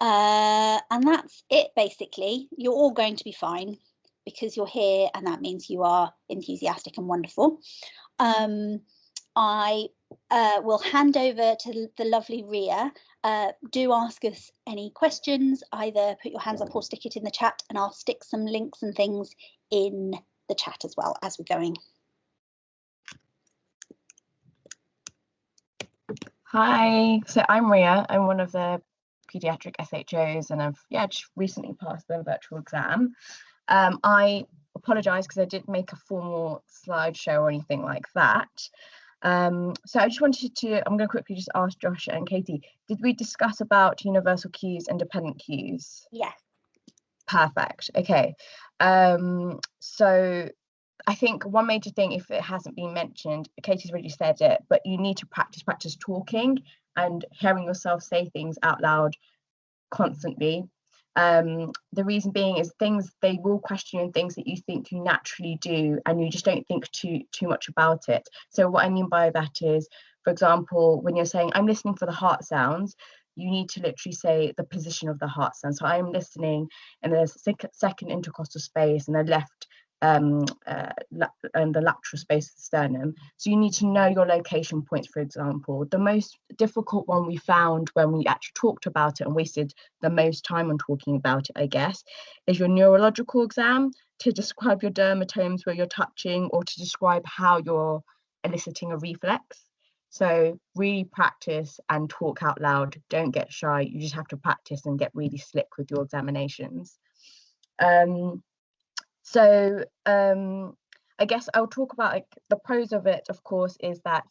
And that's it, basically. You're all going to be fine because you're here, and that means you are enthusiastic and wonderful. I will hand over to the lovely Ria. Do ask us any questions, either put your hands up or stick it in the chat, and I'll stick some links and things in the chat as well as we're going. Hi, so I'm Ria. I'm one of the paediatric SHOs, and I've just recently passed the virtual exam. I apologise because I didn't make a formal slideshow or anything like that. So I just wanted to, I'm going to quickly just ask Josh and Katie, did we discuss about universal cues and dependent cues? Yes. Perfect. Okay. So I think one major thing, if it hasn't been mentioned, Katie's already said it, but you need to practice talking and hearing yourself say things out loud constantly. The reason being is they will question you on things that you think you naturally do, and you just don't think too much about it. So what I mean by that is, for example, when you're saying, I'm listening for the heart sounds, you need to literally say the position of the heart sound. So I'm listening in the second intercostal space and the left and the lateral space of the sternum. So you need to know your location points, for example. The most difficult one we found when we actually talked about it and wasted the most time on talking about it, I guess, is your neurological exam, to describe your dermatomes where you're touching, or to describe how you're eliciting a reflex. So really practice and talk out loud. Don't get shy. You just have to practice and get really slick with your examinations. So I guess I'll talk about, like, the pros of it, of course, is that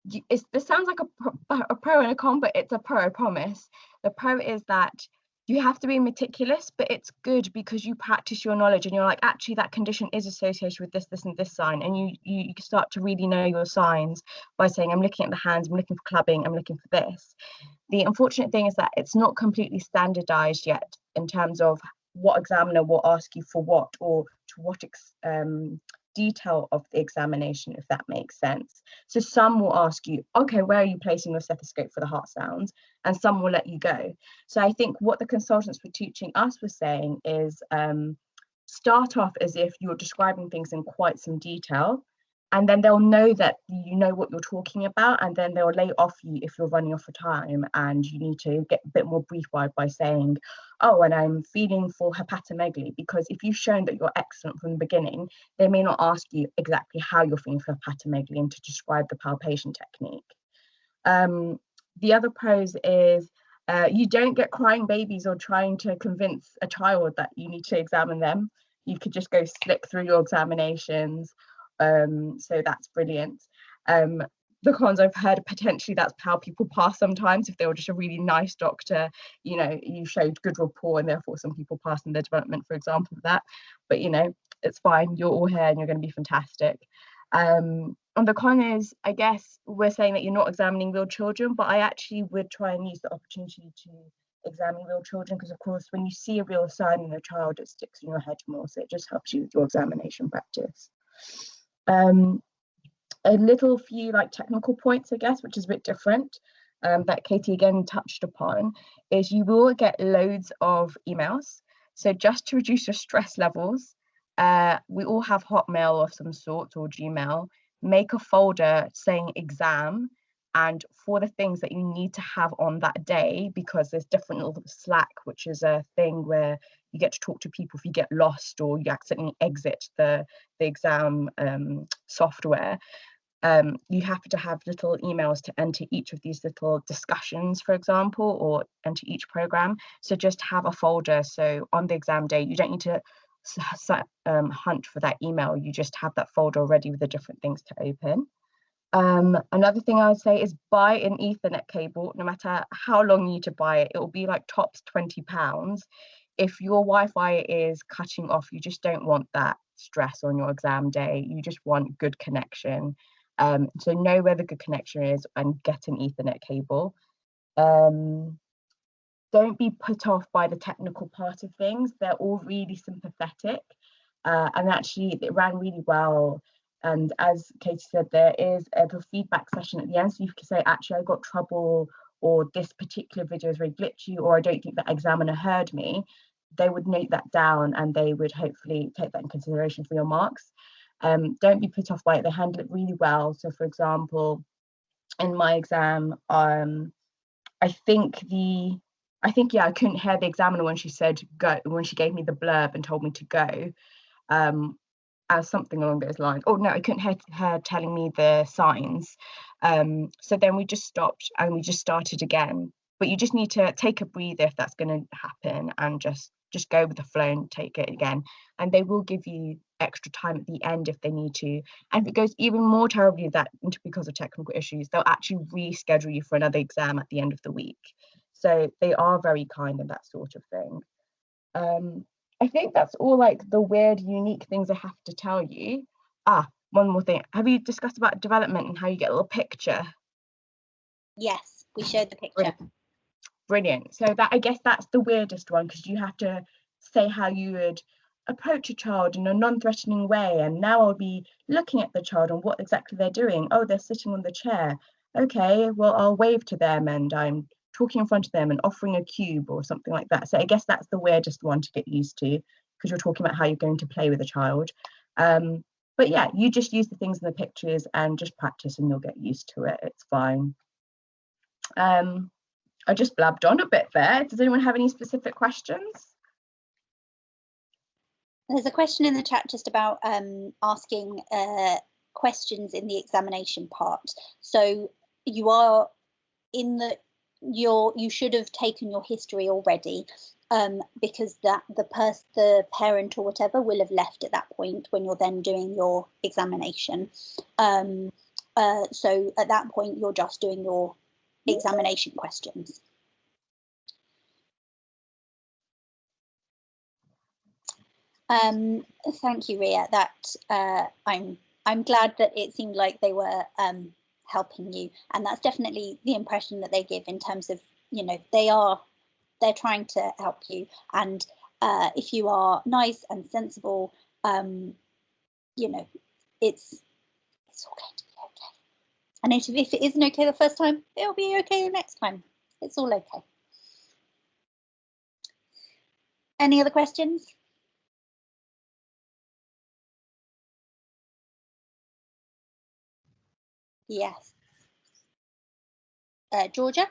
this sounds like a pro and a con, but it's a pro, I promise. The pro is that you have to be meticulous, but it's good because you practice your knowledge and you're like, actually that condition is associated with this, this and this sign, and you start to really know your signs by saying, I'm looking at the hands, I'm looking for clubbing, I'm looking for this. The unfortunate thing is that it's not completely standardized yet in terms of what examiner will ask you for what, or to what detail of the examination, if that makes sense. So some will ask you, okay, where are you placing your stethoscope for the heart sounds? And some will let you go. So I think what the consultants were teaching us was saying is start off as if you're describing things in quite some detail, and then they'll know that you know what you're talking about, and then they'll lay off you if you're running off for time and you need to get a bit more brief-wise by saying, oh, and I'm feeling for hepatomegaly, because if you've shown that you're excellent from the beginning, they may not ask you exactly how you're feeling for hepatomegaly and to describe the palpation technique. The other pros is you don't get crying babies or trying to convince a child that you need to examine them. You could just go slick through your examinations. So that's brilliant. The cons I've heard, potentially that's how people pass sometimes. If they were just a really nice doctor, you know, you showed good rapport, and therefore some people pass in their development, for example, of that. But you know, it's fine, you're all here and you're going to be fantastic. And the con is, I guess we're saying that you're not examining real children, but I actually would try and use the opportunity to examine real children, because of course when you see a real sign in a child, it sticks in your head more, so it just helps you with your examination practice. A little few like technical points, I guess, which is a bit different, that Katie again touched upon, is you will get loads of emails. So just to reduce your stress levels, we all have Hotmail of some sort or Gmail. Make a folder saying exam, and for the things that you need to have on that day, because there's different little Slack, which is a thing where you get to talk to people if you get lost or you accidentally exit the exam software. You have to have little emails to enter each of these little discussions, for example, or enter each program. So just have a folder. So on the exam day, you don't need to hunt for that email. You just have that folder ready with the different things to open. Another thing I would say is buy an Ethernet cable. No matter how long you need to buy it, it will be like tops £20. If your Wi-Fi is cutting off, you just don't want that stress on your exam day. You just want good connection. So know where the good connection is and get an Ethernet cable. Don't be put off by the technical part of things. They're all really sympathetic, and actually it ran really well. And as Katie said, there is a little feedback session at the end, so you can say, actually, I got trouble, or this particular video is very glitchy, or I don't think that examiner heard me. They would note that down and they would hopefully take that in consideration for your marks. Don't be put off by it. They handle it really well. So for example, in my exam, I think I couldn't hear the examiner when she said go, when she gave me the blurb and told me to go, as something along those lines. Oh no, I couldn't hear her telling me the signs. So then we just stopped and we just started again. But you just need to take a breather if that's going to happen, and just go with the flow and take it again. And they will give you extra time at the end if they need to. And if it goes even more terribly that because of technical issues, they'll actually reschedule you for another exam at the end of the week. So they are very kind and that sort of thing. I think that's all like the weird, unique things I have to tell you. One more thing. Have you discussed about development and how you get a little picture? Yes, we showed the picture. Brilliant. So that, I guess that's the weirdest one, because you have to say how you would approach a child in a non-threatening way. And now I'll be looking at the child and what exactly they're doing. Oh, they're sitting on the chair. Okay, well, I'll wave to them and I'm talking in front of them and offering a cube or something like that. So I guess that's the weirdest one to get used to, because you're talking about how you're going to play with a child. But yeah, you just use the things in the pictures and just practice and you'll get used to it. It's fine. I just blabbed on a bit there. Does anyone have any specific questions? There's a question in the chat just about asking questions in the examination part. So you are in the you should have taken your history already, because the parent or whatever will have left at that point when you're then doing your examination. So at that point you're just doing your examination questions. Thank you, Ria. That I'm glad that it seemed like they were helping you, and that's definitely the impression that they give in terms of, you know, they're trying to help you, and if you are nice and sensible, you know, it's all going to be okay. And if it isn't okay the first time, it'll be okay the next time. It's all okay. Any other questions? Yes. Georgia?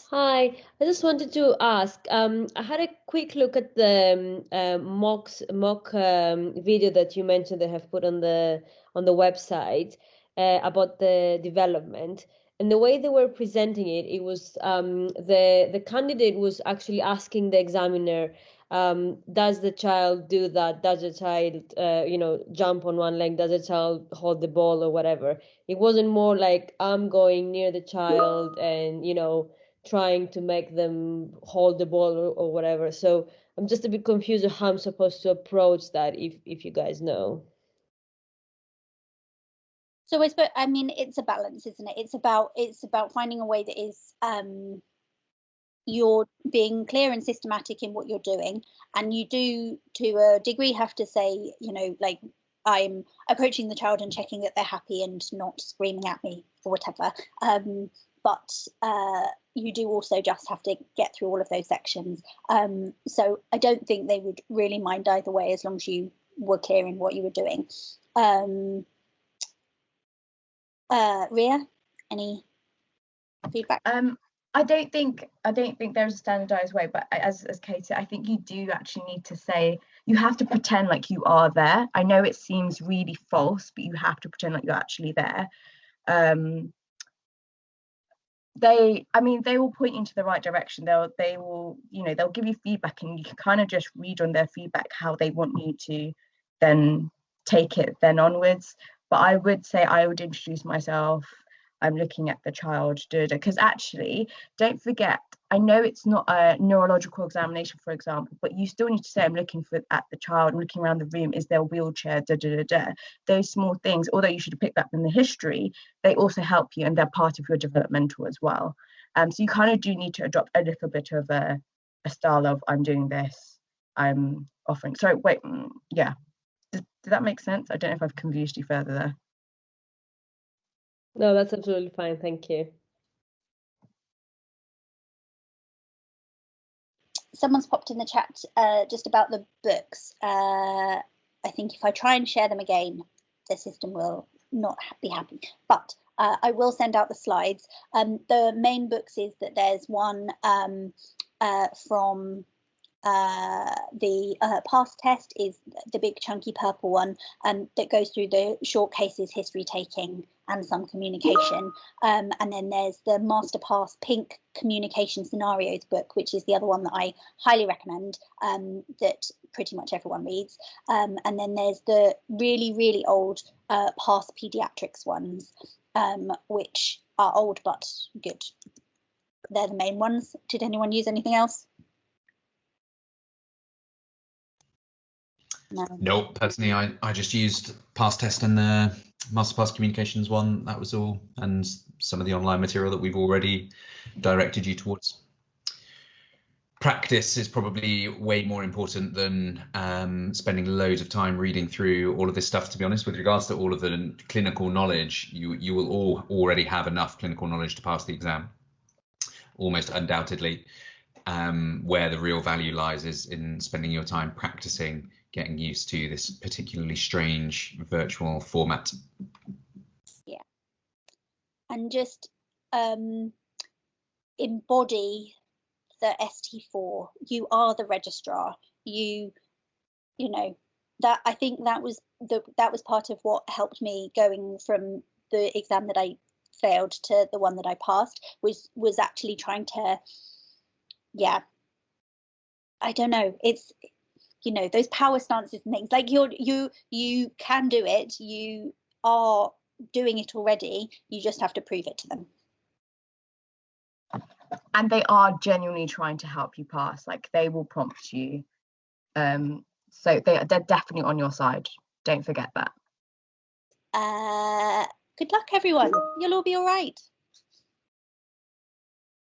Hi, I just wanted to ask, I had a quick look at the mock video that you mentioned they have put on the website about the development, and the way they were presenting it, it was the candidate was actually asking the examiner, does the child do that? Does the child you know, jump on one leg? Does the child hold the ball or whatever? It wasn't more like I'm going near the child and, you know, trying to make them hold the ball or whatever. So I'm just a bit confused of how I'm supposed to approach that, if you guys know. So I mean, it's a balance, isn't it? It's about finding a way that is you're being clear and systematic in what you're doing, and you do, to a degree, have to say, you know, like, I'm approaching the child and checking that they're happy and not screaming at me or whatever. But you do also just have to get through all of those sections. So I don't think they would really mind either way, as long as you were clear in what you were doing. Ria, any feedback? I don't think there's a standardized way, but as Kate said, I think you do actually need to say, you have to pretend like you are there. I know it seems really false, but you have to pretend like you're actually there. They will point you into the right direction. They will, you know, they'll give you feedback, and you can kind of just read on their feedback how they want you to then take it then onwards. But I would say I would introduce myself. I'm looking at the child, because actually, don't forget, I know it's not a neurological examination, for example, but you still need to say, I'm looking at the child, I'm looking around the room, is there a wheelchair, Those small things, although you should have picked up in the history, they also help you, and they're part of your developmental as well. So you kind of do need to adopt a little bit of a style of, I'm doing this, I'm offering. Sorry, wait, yeah. Did that make sense? I don't know if I've confused you further there. No, that's absolutely fine. Thank you. Someone's popped in the chat just about the books. I think if I try and share them again, the system will not be happy. But I will send out the slides. The main books is that there's one from the PASS test, is the big chunky purple one that goes through the short cases, history taking, and some communication. And then there's the Master Pass pink communication scenarios book, which is the other one that I highly recommend, that pretty much everyone reads. And then there's the really, really old Pass Paediatrics ones, which are old but good. They're the main ones. Did anyone use anything else? No. Nope, personally, I just used PASS test and the Master Pass Communications one. That was all, and some of the online material that we've already directed you towards. Practice is probably way more important than spending loads of time reading through all of this stuff, to be honest. With regards to all of the clinical knowledge, you will all already have enough clinical knowledge to pass the exam, almost undoubtedly. Where the real value lies is in spending your time practicing, getting used to this particularly strange virtual format. Yeah, and just embody the ST4. You are the registrar. You know that. I think that was part of what helped me going from the exam that I failed to the one that I passed, was actually trying to, yeah, I don't know, it's, you know, those power stances and things, like you can do it, you are doing it already, you just have to prove it to them. And they are genuinely trying to help you pass, like they will prompt you. So they're definitely on your side. Don't forget that. Good luck, everyone. You'll all be all right.